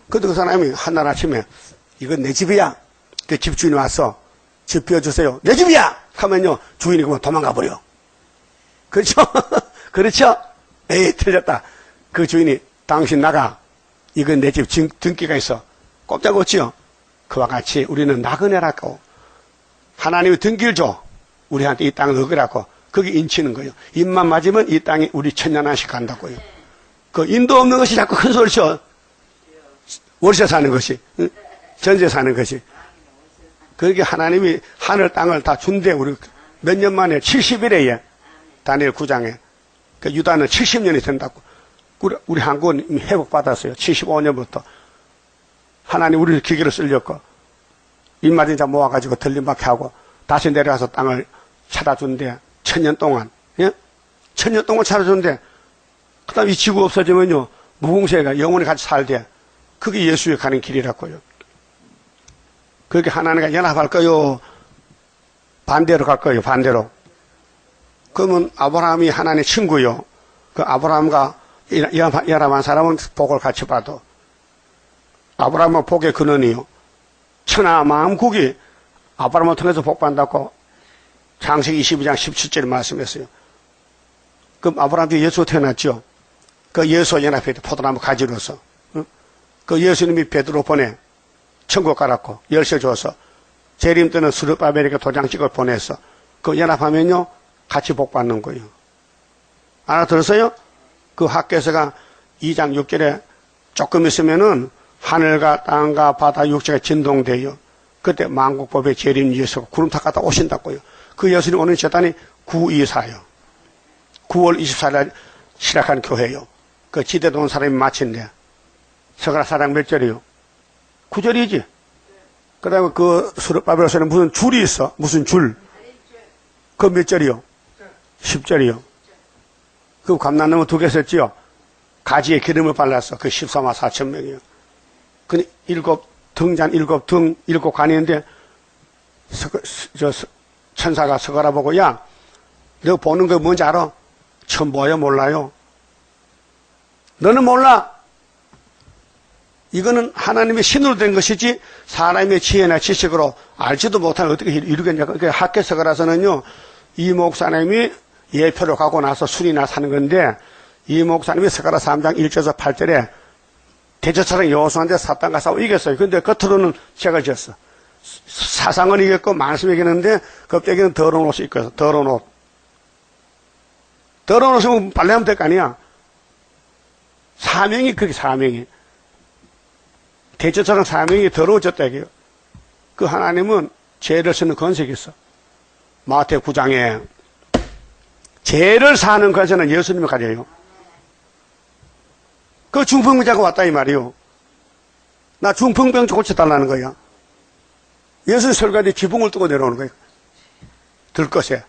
근데 그 사람이 한날 아침에 이건 내 집이야. 그 집주인이 와서 집 비워주세요. 내 집이야! 하면요 주인이 그만 도망가 버려. 그렇죠? 그렇죠? 에이 틀렸다. 그 주인이 당신 나가. 이건 내 집 등기가 있어. 꼼짝 없지요? 그와 같이 우리는 나그네라고. 하나님이 등기를 줘. 우리한테 이 땅을 얻으라고. 그게 인치는 거예요. 입만 맞으면 이 땅이 우리 천년한씩 간다고요. 그 인도 없는 것이 자꾸 큰 소리 쳐. 월세 사는 것이. 전세 사는 것이. 그렇게 하나님이 하늘 땅을 다 준대. 우리 몇 년 만에 70일에 다니엘 9장에. 그 유다는 70년이 된다고. 우리 한국은 이미 회복받았어요. 75년부터. 하나님 우리를 기계로 쓰려고. 입맞은 자 모아가지고 들림박해 하고 다시 내려가서 땅을 찾아준대. 1000년 동안. 예? 1000년 동안 찾아준대. 그 다음 이 지구 없어지면요. 무궁세가 영원히 같이 살대. 그게 예수에 가는 길이라고요. 그렇게 하나님과 연합할 거요. 반대로 갈 거요. 반대로. 그러면 아브라함이 하나님의 친구요. 그 아브라함과 연합한 사람은 복을 같이 받아. 아브라함은 복의 근원이요. 천하 만국이 아브라함을 통해서 복 받는다고 창세기 22장 17절에 말씀했어요. 그럼 아브라함 뒤에 예수가 태어났죠. 그 예수와 연합해 포도나무 가지로서. 그 예수님이 베드로 보내 천국 가라고 열쇠 줘서 재림 때는 스룹바벨에게 도장 찍어 보내서 그 연합하면요 같이 복 받는 거예요. 알아들었어요? 그 학개서가 2장 6절에 조금 있으면은 하늘과 땅과 바다 육체가 진동돼요. 그때 만국법의 재림 예수가 구름 타 갔다 오신다고요. 그 예수님 오는 재단이 924요. 9월 24일 시작한 교회요. 그 지대도 온 사람이 마친데 서가라 4장 몇 절이요? 9절이지. 그 다음에 그 스룹바벨에서는 무슨 줄이 있어. 무슨 줄. 그 몇 절이요? 10절이요. 그 감난나무 2개 썼지요. 가지에 기름을 발랐어. 그 14만 4천 명이요. 그 7등잔 7등 7관이 있는데 천사가 서가라 보고 야 너 보는 거 뭔지 알아? 처음 뭐야 몰라요? 너는 몰라? 이거는 하나님의 신으로 된 것이지 사람의 지혜나 지식으로 알지도 못하면 어떻게 이루겠냐. 그러니까 학개서가라서는요 이 목사님이 예표로 가고 나서 술이나 사는 건데 이 목사님이 서가라 3장 1절에서 8절에 대저사랑 여호수아한테 사탄과 싸워 이겼어요. 근데 겉으로는 죄가 지었어. 사상은 이겼고 말씀 이겼는데 껍데기는 더러운 옷이 입고 있어. 더러운 옷. 더러운 옷이면 빨래하면 될 거 아니야. 사명이 그렇게 사명이. 대저사랑 사명이 더러워졌다 이게요. 그 하나님은 죄를 쓰는 권세가 있어. 마태 9장에 죄를 사는 권세는 예수님이 가져요. 그 중풍병자가 왔다 이 말이요. 나 중풍병 고쳐달라는 거야. 예수 설교할 때 지붕을 뜨고 내려오는 거야. 들 것에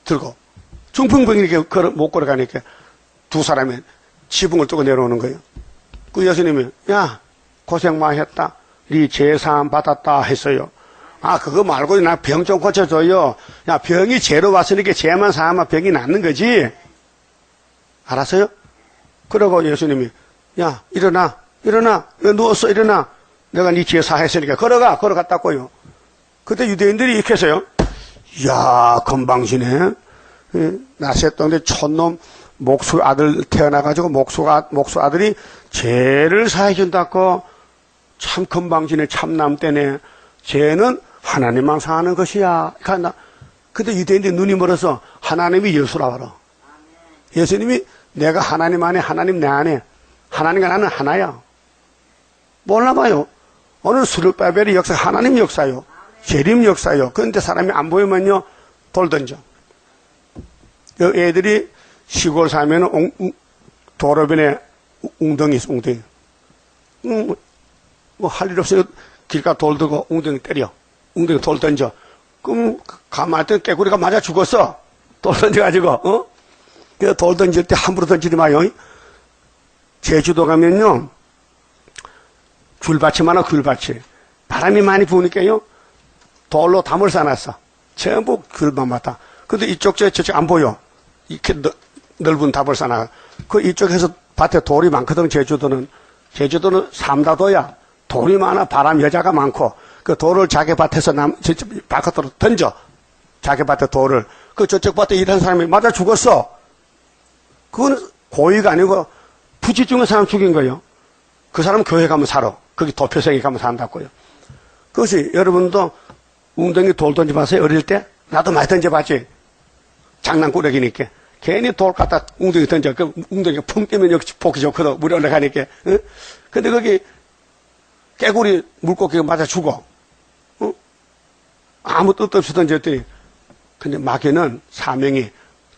들고 중풍병이 이렇게 못 걸어가니까 두 사람이 지붕을 뜨고 내려오는 거예요. 그 예수님이 야 고생 많이 했다. 네 죄사함 받았다 했어요. 아 그거 말고 나 병 좀 고쳐줘요. 야 병이 죄로 왔으니까 죄만 사하면 병이 낫는 거지. 알았어요? 그러고 예수님이 야 일어나 왜 누웠어 일어나 내가 네 죄 사했으니까 걸어갔다고요. 그때 유대인들이 이렇게 했어요. 이야 건방지네. 나셋동네 촌놈 목수 아들 태어나가지고 목수 아들이 죄를 사해준다고 참 건방지네 참남되네. 죄는 하나님만 사하는 것이야. 그때 유대인들이 눈이 멀어서 하나님이 예수라 알아. 예수님이 내가 하나님 안에 하나님 내 안에 하나님과 나는 하나야. 몰라봐요. 오늘 스룹바벨의 역사 하나님 역사요. 재림 역사요. 그런데 사람이 안 보이면요 돌 던져. 애들이 시골 살면 도로변에 웅덩이 있어 웅덩이. 뭐 할 일 없으니까 길가 돌 들고 웅덩이 때려. 웅덩이 돌 던져. 그럼 가만히 있던 깨구리가 맞아 죽었어. 돌 던져가지고 그 돌 던질 때 함부로 던지지 마요. 제주도 가면요 귤밭이 많아. 귤밭이 바람이 많이 부으니까요 돌로 담을 쌓아놨어. 전부 귤만 맞다. 근데 이쪽 저쪽 안 보여. 이렇게 넓은 다벌사나. 그 이쪽에서 밭에 돌이 많거든. 제주도는 삼다도야. 돌이 많아. 바람 여자가 많고 그 돌을 자기 밭에서 바깥으로 던져. 자기 밭에 돌을. 그 저쪽 밭에 일하는 사람이 맞아 죽었어. 그건 고의가 아니고 부지 중에 사람 죽인 거예요. 그 사람은 교회 가면 살아. 거기 도표생이 가면 산다고요. 그것이 여러분도 웅덩이 돌 던져봤어요? 어릴 때? 나도 많이 던져봤지. 장난꾸러기니까. 괜히 돌 갖다 웅덩이 던져. 그 웅덩이가 풍 뛰면 역시 보기 좋거든. 물에 올라가니까. 응? 근데 거기 깨구리 물고기가 맞아 죽어. 응? 아무 뜻 없이 던졌더니. 근데 마귀는 사명이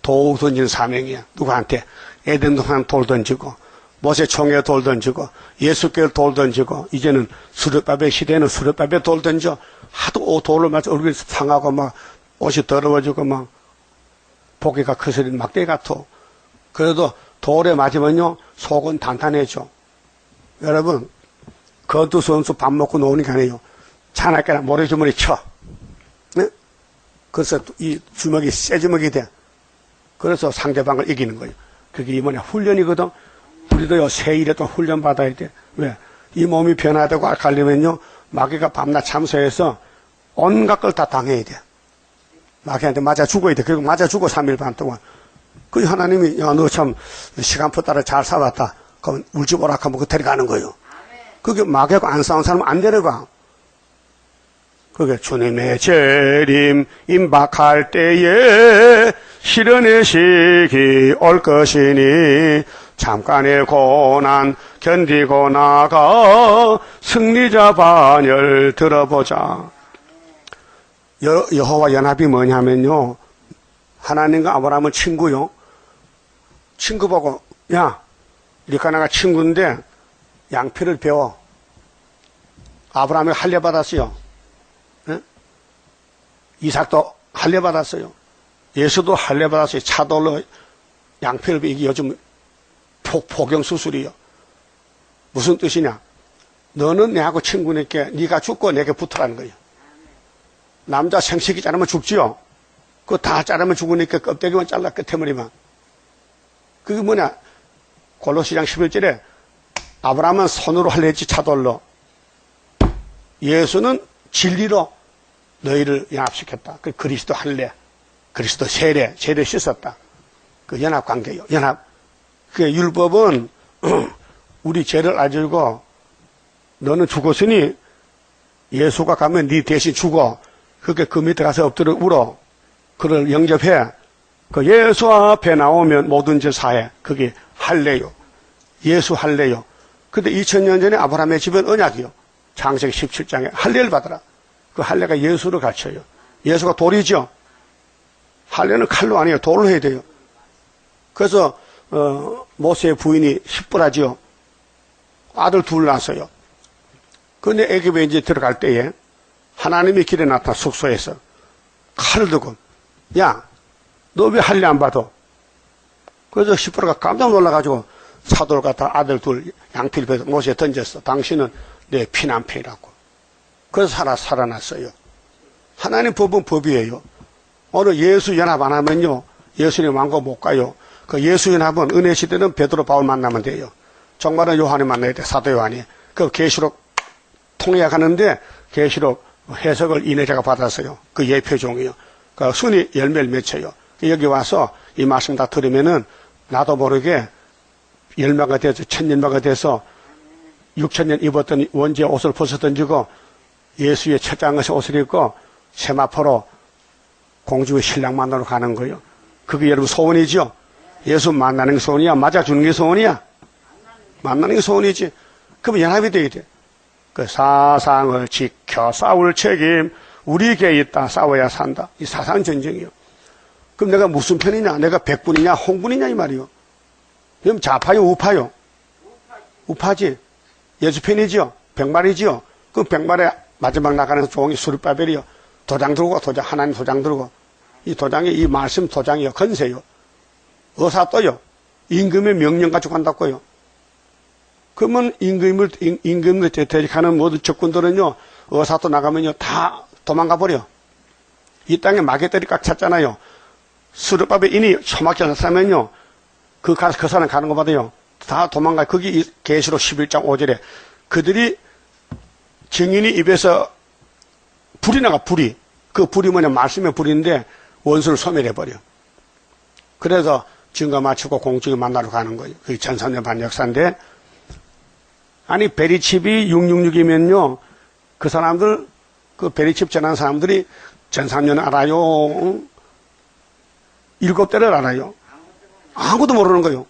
도우 던지는 사명이야. 누구한테? 에덴 동안 돌 던지고, 모세 총에 돌 던지고, 예수께 돌 던지고, 이제는 수르바벨 시대는 수르바벨 돌 던져. 하도 돌을 맞아 얼굴이 상하고 막 옷이 더러워지고 막 보기가 커서린 막대 같아. 그래도 돌에 맞으면요 속은 단단해져. 여러분 거두 선수 밥 먹고 노는 게 아니에요. 차나깨나 모래주머니 쳐. 네? 그래서 이 주먹이 새 주먹이 돼. 그래서 상대방을 이기는 거예요. 그게 이번에 훈련이거든. 우리도요 새 일에 또 훈련 받아야 돼. 왜? 이 몸이 변화되고 가려면요 마귀가 밤낮 참소해서 온갖 걸 다 당해야 돼. 마귀한테 맞아 죽어야 돼. 그리고 맞아 죽어 3일 반 동안. 그 하나님이 야 너 참 시간표 따라 잘 살았다. 그럼 울지 오락하면 그 데려가는 거예요. 그게 마귀하고 안 싸운 사람은 안 데려가. 그게 주님의 재림 임박할 때에 실현의 시기 올 것이니 잠깐의 고난 견디고 나가 승리자 반열 들어보자. 여호와 연합이 뭐냐면요 하나님과 아브라함은 친구요. 친구 보고 야 리카나가 친구인데 양피를 배워. 아브라함이 할례 받았어요. 네? 이삭도 할례 받았어요. 예수도 할례 받았어요. 차돌로 양피를 배워. 이게 요즘 포경 수술이요. 무슨 뜻이냐? 너는 내하고 친구니까 네가 죽고 내게 붙으라는 거예요. 남자 생식이 자르면 죽지요. 그거 다 자르면 죽으니까 껍데기만 잘라 끝에머리만. 그게 뭐냐? 골로새장 11절에 아브라함은 손으로 할례 했지 차돌로. 예수는 진리로 너희를 연합시켰다. 그 그리스도 할례, 그리스도 세례 씻었다. 그 연합 관계요. 연합. 그 율법은 우리 죄를 알고 너는 죽었으니 예수가 가면 네 대신 죽어. 그렇게 그 밑에 가서 엎드려 울어. 그를 영접해. 그 예수 앞에 나오면 모든 죄 사해. 그게 할례요. 예수 할례요. 근데 2000년 전에 아브라함의 집은 언약이요. 창세기 17장에 할례를 받아라. 그 할례가 예수를 가르쳐요. 예수가 돌이죠. 할례는 칼로 아니에요. 돌로 해야 돼요. 그래서 모세의 부인이 십부라지요. 아들 둘 낳았어요. 근데 애굽에 이제 들어갈 때에 하나님이 길에 나타나 숙소에서 칼을 들고 야 너 왜 할례 안 받아? 그래서 십부라가 깜짝 놀라가지고 사돌 갖다 아들 둘 양피를 베서 모세에 던졌어. 당신은 내 피난패라고. 그래서 살아났어요. 하나님 법은 법이에요. 오늘 예수 연합 안 하면요 예수님 왕국 못 가요. 그 예수 연합은 은혜 시대는 베드로 바울 만나면 돼요. 정말은 요한이 만나야 돼. 사도 요한이. 그 계시록 통역하는데 계시록 해석을 인해자가 받았어요. 그 예표종이요. 그 순위 열매를 맺혀요. 여기 와서 이 말씀 다 들으면은 나도 모르게 열매가 돼서 천열매가 돼서 6000년 입었던 원재 옷을 벗어던지고 예수의 첫 장에서 옷을 입고 세마포로 공주의 신랑 만나러 가는 거예요. 그게 여러분 소원이죠. 예수 만나는 게 소원이야? 맞아주는 게 소원이야? 만나는 게 소원이지. 그럼 연합이 돼야 돼. 그 사상을 지켜 싸울 책임 우리에게 있다. 싸워야 산다. 이 사상 전쟁이요. 그럼 내가 무슨 편이냐? 내가 백군이냐 홍군이냐 이 말이요. 그럼 좌파요 우파요? 우파지. 예수 편이지요. 백말이지요. 그 백말에 마지막 나가는 종이 수르바벨이요. 도장 들고 하나님 도장 들고 이 도장이 이 말씀 도장이요. 건세요. 의사 떠요. 임금의 명령 가지고 간다고요. 그러면 임금을 대적하는 모든 적군들은요, 의사도 나가면요, 다 도망가 버려. 이 땅에 마개들이 꽉 찼잖아요. 수르바벨 인이 초막절 사면요. 그 사람 가는 거 받아요. 다 도망가요. 거기 계시록 11장 5절에 그들이 증인이 입에서 불이 나가, 불이. 그 불이 뭐냐, 말씀의 불인데 원수를 소멸해버려. 그래서 증거 맞추고 공중에 만나러 가는 거예요. 그게 1300년 반 역사인데, 아니, 베리칩이 666이면요, 그 사람들, 그 베리칩 전한 사람들이 1300년 알아요. 7대를 알아요. 아무것도 모르는 거예요.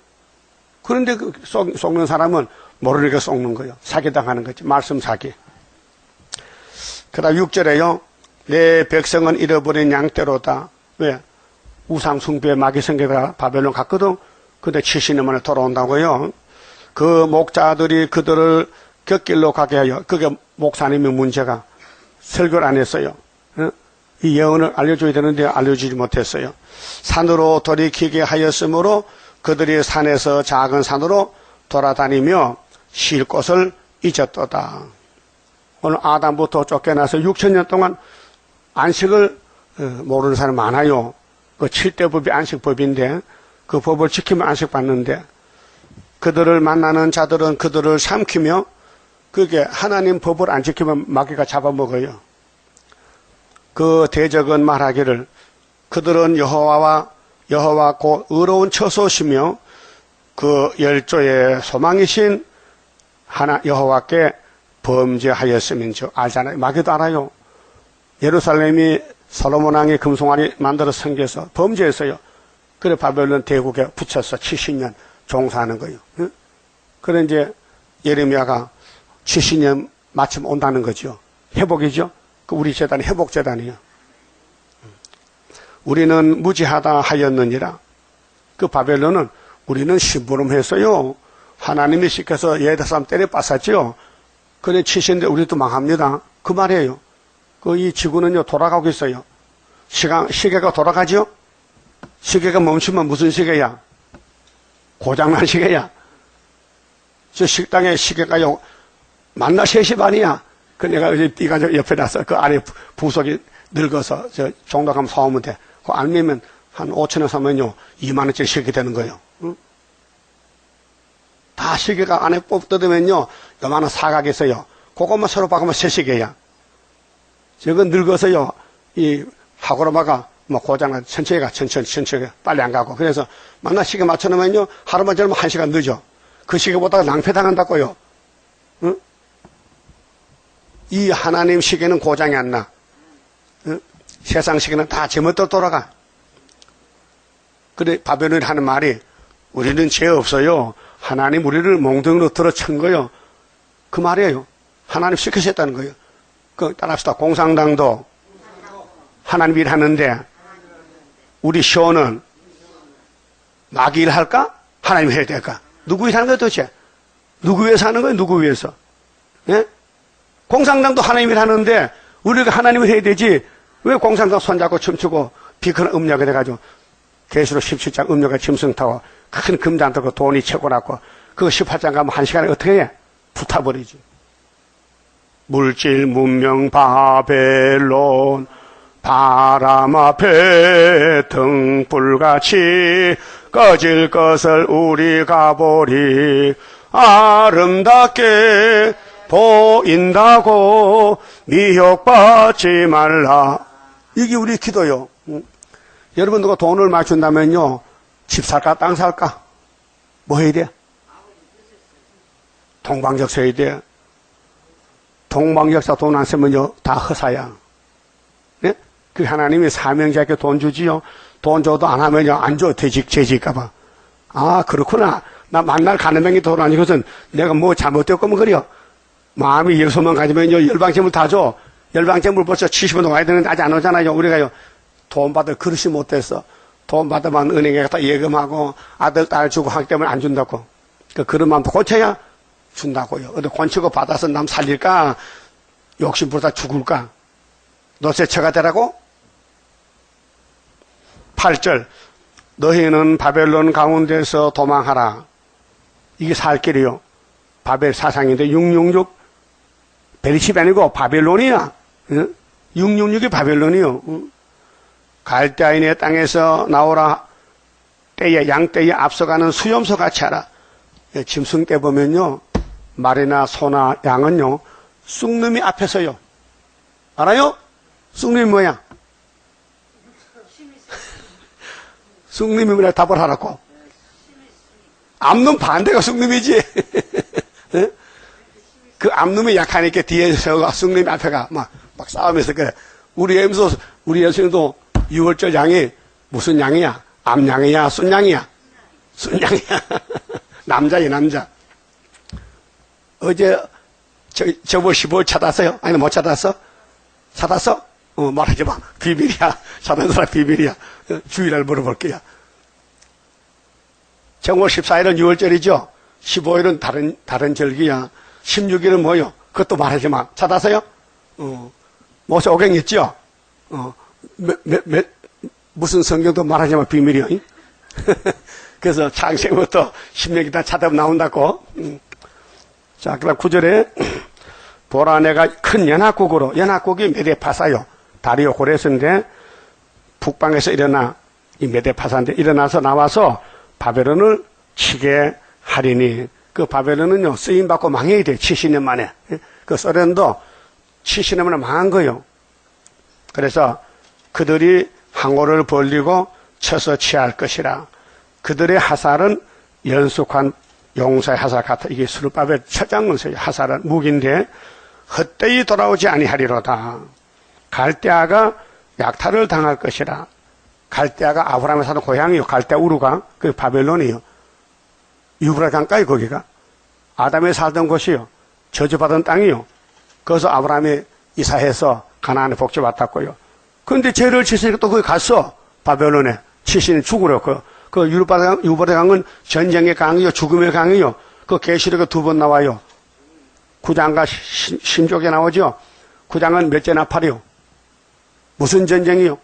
그런데 그 속는 사람은 모르니까 속는 거예요. 사기당하는 거지. 말씀 사기. 그 다음 6절에요. 내 백성은 잃어버린 양떼로다. 왜? 우상 숭배에 마귀 생겨가 바벨론 갔거든. 근데 70년 만에 돌아온다고요. 그 목자들이 그들을 곁길로 가게 하여, 그게 목사님의 문제가 설교를 안 했어요. 이 예언을 알려줘야 되는데 알려주지 못했어요. 산으로 돌이키게 하였으므로 그들이 산에서 작은 산으로 돌아다니며 쉴 곳을 잊었도다. 오늘 아담부터 쫓겨나서 6000년 동안 안식을 모르는 사람 많아요. 그 7대 법이 안식법인데 그 법을 지키면 안식 받는데 그들을 만나는 자들은 그들을 삼키며 그게 하나님 법을 안 지키면 마귀가 잡아먹어요. 그 대적은 말하기를 그들은 여호와 곧 의로운 처소시며 그 열조의 소망이신 하나 여호와께 범죄하였음인즉 알잖아요. 마귀도 알아요. 예루살렘이 솔로몬 왕이 금송아리 만들어 섬겨서 범죄했어요. 그래 바벨론 대국에 붙여서 70년 종사하는 거예요. 그래 이제 예레미야가 70년 마침 온다는 거죠. 회복이죠. 그 우리 재단이 회복재단이에요. 우리는 무지하다 하였느니라. 그 바벨론은 우리는 심부름했어요. 하나님이 시켜서 얘들 사람 때려 빻았죠. 그래 치신데 우리도 망합니다. 그 말이에요. 그 이 지구는요 돌아가고 있어요. 시계가 돌아가죠. 시계가 멈추면 무슨 시계야? 고장난 시계야. 저 식당에 시계가요 만나 3시 반이야. 그 내가 이제 띠가 저 옆에 놨어. 그 아래 부속이 늙어서 저 종로 가면 사오면 돼. 그 알면 한 5,000원 사면요 2만원짜리 시계 되는 거예요. 응? 다 시계가 안에 뽑 뜯으면요 요만한 사각이 있어요. 그것만 서로 바꾸면 새 시계야. 저건 늙어서요 이 하고로마가 뭐 고장나 천천히 빨리 안 가고 그래서 만나 시계 맞춰놓으면요 하루만 지나면 1시간 늦어. 그 시계보다 낭패당한다고요. 응? 이 하나님 시계는 고장이 안 나. 응? 세상 시계는 다 제멋대로 돌아가. 그래 바벨론이 하는 말이 우리는 죄 없어요. 하나님 우리를 몽둥이로 들어찬 거요. 그 말이에요. 하나님 시키셨다는 거예요. 그 따라합시다. 공산당도 하나님 일하는데 우리 시호는 마귀 일할까? 하나님 해야 될까? 누구 일하는 거예요 도대체? 누구 위해서 하는 거예요? 누구 위해서? 예? 공산당도 하나님 일하는데 우리가 하나님을 해야 되지 왜 공산당 손잡고 춤추고 비큰 음력이 돼가지고 계시록 17장 음력에 짐승 타고 큰 금잔 들고 돈이 채고났고 그거 18장 가면 1시간에 어떻게 해? 붙어버리지. 물질 문명 바벨론 바람 앞에 등불같이 꺼질 것을 우리가 보리 아름답게 보인다고 미혹받지 말라. 이게 우리 기도요. 여러분 누가 돈을 많이 준다면요 집 살까 땅 살까 뭐 해야 돼? 동방역사 해야 돼. 동방역사 돈 안 쓰면요 다 허사야. 네? 그 하나님이 사명자에게 돈 주지요. 돈 줘도 안 하면요 안 줘. 죄질까봐. 아 그렇구나. 나 만날 가는뱅이 돈 아니거든. 내가 뭐 잘못됐거면 그래요. 마음이 예수만 가지면요 열방제물 다 줘. 열방제물 벌써 70원 와야 되는데 아직 안 오잖아요. 우리가요 돈 받을 그릇이 못 됐어. 돈 받으면 은행에 갖다 예금하고 아들 딸 주고 하기 때문에 안 준다고. 그 그릇만 고쳐야 준다고요. 근데 권치고 받아서 남 살릴까? 욕심 부르다 죽을까? 노세처가 되라고? 8절 너희는 바벨론 가운데서 도망하라. 이게 살 길이요. 바벨 사상인데 666 베리칩이 아니고 바벨론이야. 666이 바벨론이요. 갈대아인의 땅에서 나오라. 떼에 양떼에 앞서가는 수염소 같이 하라. 짐승 떼 보면요, 말이나 소나 양은요, 쑥놈이 앞에 서요. 알아요? 쑥놈이 뭐야? 쑥놈이 뭐냐 답을 하라고. 앞놈 반대가 쑥놈이지. 그 앞놈이 약하니까 뒤에 서가 쑥놈이 앞에가 막 싸우면서 그래. 우리 예수님도 6월절 양이 무슨 양이야? 암양이야? 순양이야? 순양이야. 남자야, 남자. 어제 저번 15일 찾았어요? 아니, 못 찾았어? 찾았어? 말하지 마. 비밀이야. 찾은 사람 비밀이야. 주일날 물어볼게요. 정월 14일은 6월절이죠? 15일은 다른 절기야. 16일은 뭐요? 그것도 말하지 마. 찾았어요? 모세 오경 있죠? 무슨 성경도 말하지 마. 비밀이요. 그래서 창세부터 신명기 다 찾아보면 나온다고. 자, 그다음 9절에 보라 내가 큰 연합국으로, 연합국이 메데파사요. 다리오 고레스인데 북방에서 일어나 이 메데파사인데 일어나서 나와서 바벨론을 치게 하리니, 그 바벨론은요 쓰임 받고 망해야 돼. 70년 만에. 그 소련도 70년 만에 망한 거예요. 그래서 그들이 항오를 벌리고 쳐서 취할 것이라. 그들의 하살은 연속한 용사의 하살 같아. 이게 스룹바벨 처장문서예요. 하살은 무기인데 헛되이 돌아오지 아니하리로다. 갈대아가 약탈을 당할 것이라. 갈대아가 아브라함이 사는 고향이요. 갈대아 우르가 그 바벨론이요. 유브라 강가요. 거기가 아담이 살던 곳이요. 저주받은 땅이요. 거기서 아브라함이 이사해서 가나안에 복주받았고요. 그런데 죄를 지으니까 또 거기 갔어. 바벨론에. 치신이 죽으려고. 그 유브라 강은 전쟁의 강이요. 죽음의 강이요. 그 계시록에 2번 나와요. 9장과 신족에 나오죠. 9장은 몇째 나팔이요? 무슨 전쟁이요?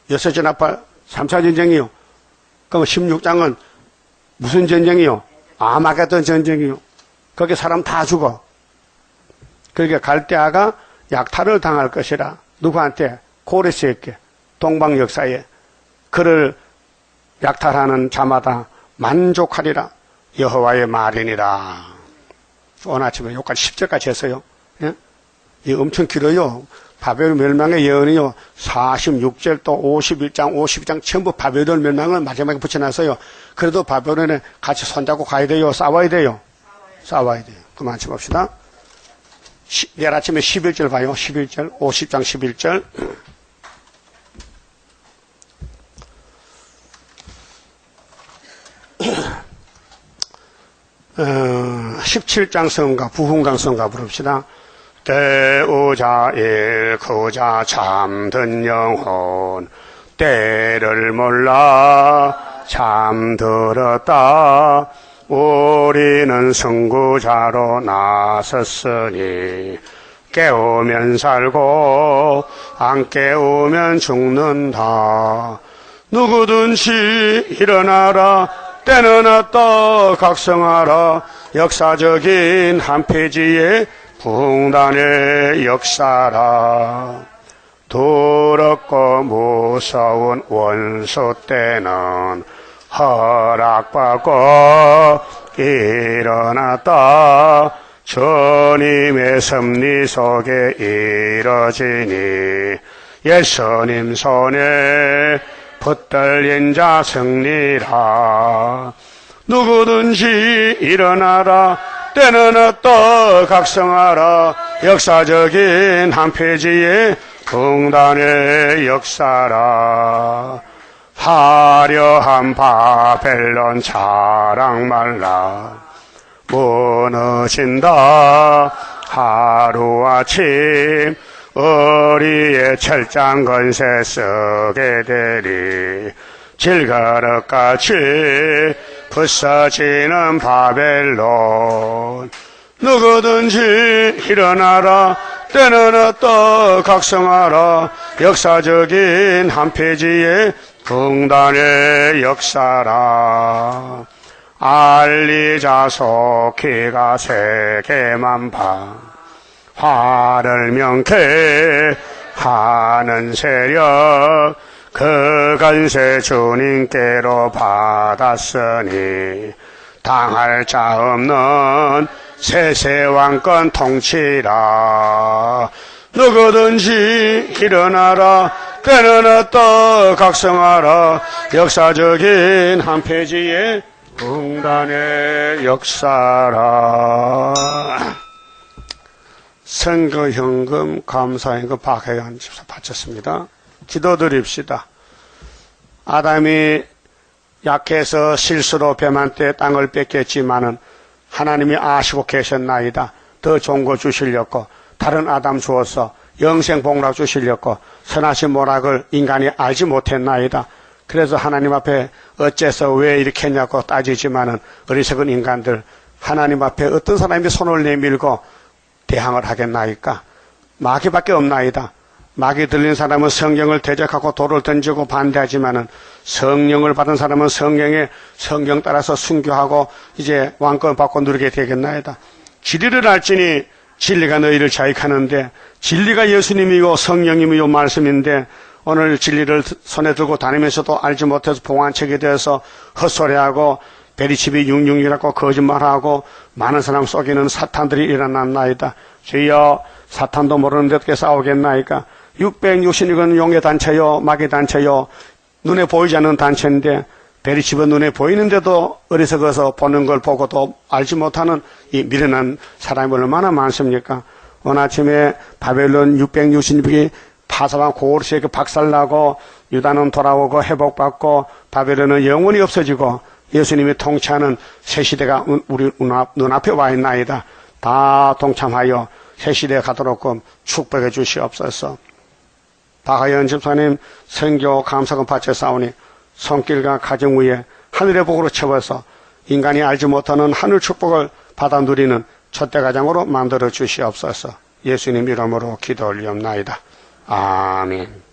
6째 나팔, 3차 전쟁이요. 그럼 16장은 무슨 전쟁이요? 아마겟돈 전쟁이요. 거기 사람 다 죽어. 그러니까 갈대아가 약탈을 당할 것이라. 누구한테? 고레스에게, 동방 역사에. 그를 약탈하는 자마다 만족하리라. 여호와의 말이니라. 오늘 아침에 여기까지 10절까지 했어요. 예? 이 엄청 길어요. 바벨론 멸망의 예언이요. 46절 또 51장, 52장 전부 바벨론 멸망을 마지막에 붙여놨어요. 그래도 바벨론에 같이 손잡고 가야 돼요? 싸워야 돼요? 싸워야 돼요. 그만 칩읍시다. 내일 아침에 11절 봐요. 11절, 50장 11절. 17장 성가, 부흥강 성가 부릅시다. 때우자 일크우자 잠든 영혼, 때를 몰라 잠들었다. 우리는 선구자로 나섰으니 깨우면 살고 안 깨우면 죽는다. 누구든지 일어나라. 때는 왔다. 각성하라. 역사적인 한 페이지의 부흥단의 역사라. 더럽고 무서운 원수 때는 허락받고 일어났다. 주님의 섭리 속에 이뤄지니 예수님 손에 붙들린 자 승리라. 누구든지 일어나라. 때는 왔다. 각성하라. 역사적인 한 페이지의 부흥단의 역사라. 화려한 바벨론 자랑 말라. 무너진다. 하루아침 우리의 철장 건세 쓰게 되리. 질가락같이 부서지는 바벨론. 누구든지 일어나라. 때는 왔다. 각성하라. 역사적인 한 페이지의 부흥단의 역사라. 알리자 속히가 세계만 봐. 화를 명쾌하는 세력 그 건세 주님께로 받았으니 당할 자 없는 세세왕권 통치라. 누구든지 일어나라. 때는 어떠 각성하라. 역사적인 한 페이지의 붕단의 역사라. 선거현금 감사현금 박혜연 집사 바쳤습니다. 기도드립시다. 아담이 약해서 실수로 뱀한테 땅을 뺏겼지만은 하나님이 아시고 계셨나이다. 더 좋은 거 주시려고 다른 아담 주어서 영생 복락 주시려고 선하신 모락을 인간이 알지 못했나이다. 그래서 하나님 앞에 어째서 왜 이렇게 했냐고 따지지만은 어리석은 인간들 하나님 앞에 어떤 사람이 손을 내밀고 대항을 하겠나이까? 마귀밖에 없나이다. 마귀 들린 사람은 성경을 대적하고 돌을 던지고 반대하지만은 성령을 받은 사람은 성경 따라서 순교하고 이제 왕권 받고 누리게 되겠나이다. 진리를 알지니 진리가 너희를 자익하는데 진리가 예수님이고 성령님이요 말씀인데 오늘 진리를 손에 들고 다니면서도 알지 못해서 봉안책이 되어서 헛소리하고 베리칩이 융융이라고 거짓말하고 많은 사람 속이는 사탄들이 일어났나이다. 주여 사탄도 모르는데 어떻게 싸우겠나이까? 666은 용의 단체요 마귀 단체요 눈에 보이지 않는 단체인데 베리칩은 눈에 보이는데도 어리석어서 보는 걸 보고도 알지 못하는 이 미련한 사람이 얼마나 많습니까? 오늘 아침에 바벨론 666이 파사와 고르시에게 박살나고 유다는 돌아오고 회복받고 바벨론은 영원히 없어지고 예수님이 통치하는 새 시대가 우리 눈앞에 와 있나이다. 다 동참하여 새 시대에 가도록 축복해 주시옵소서. 박하연 집사님 선교 감사금 바쳐 싸우니 손길과 가정 위에 하늘의 복으로 채워서 인간이 알지 못하는 하늘 축복을 받아 누리는 촛대가장으로 만들어 주시옵소서. 예수님 이름으로 기도 올리옵나이다. 아멘.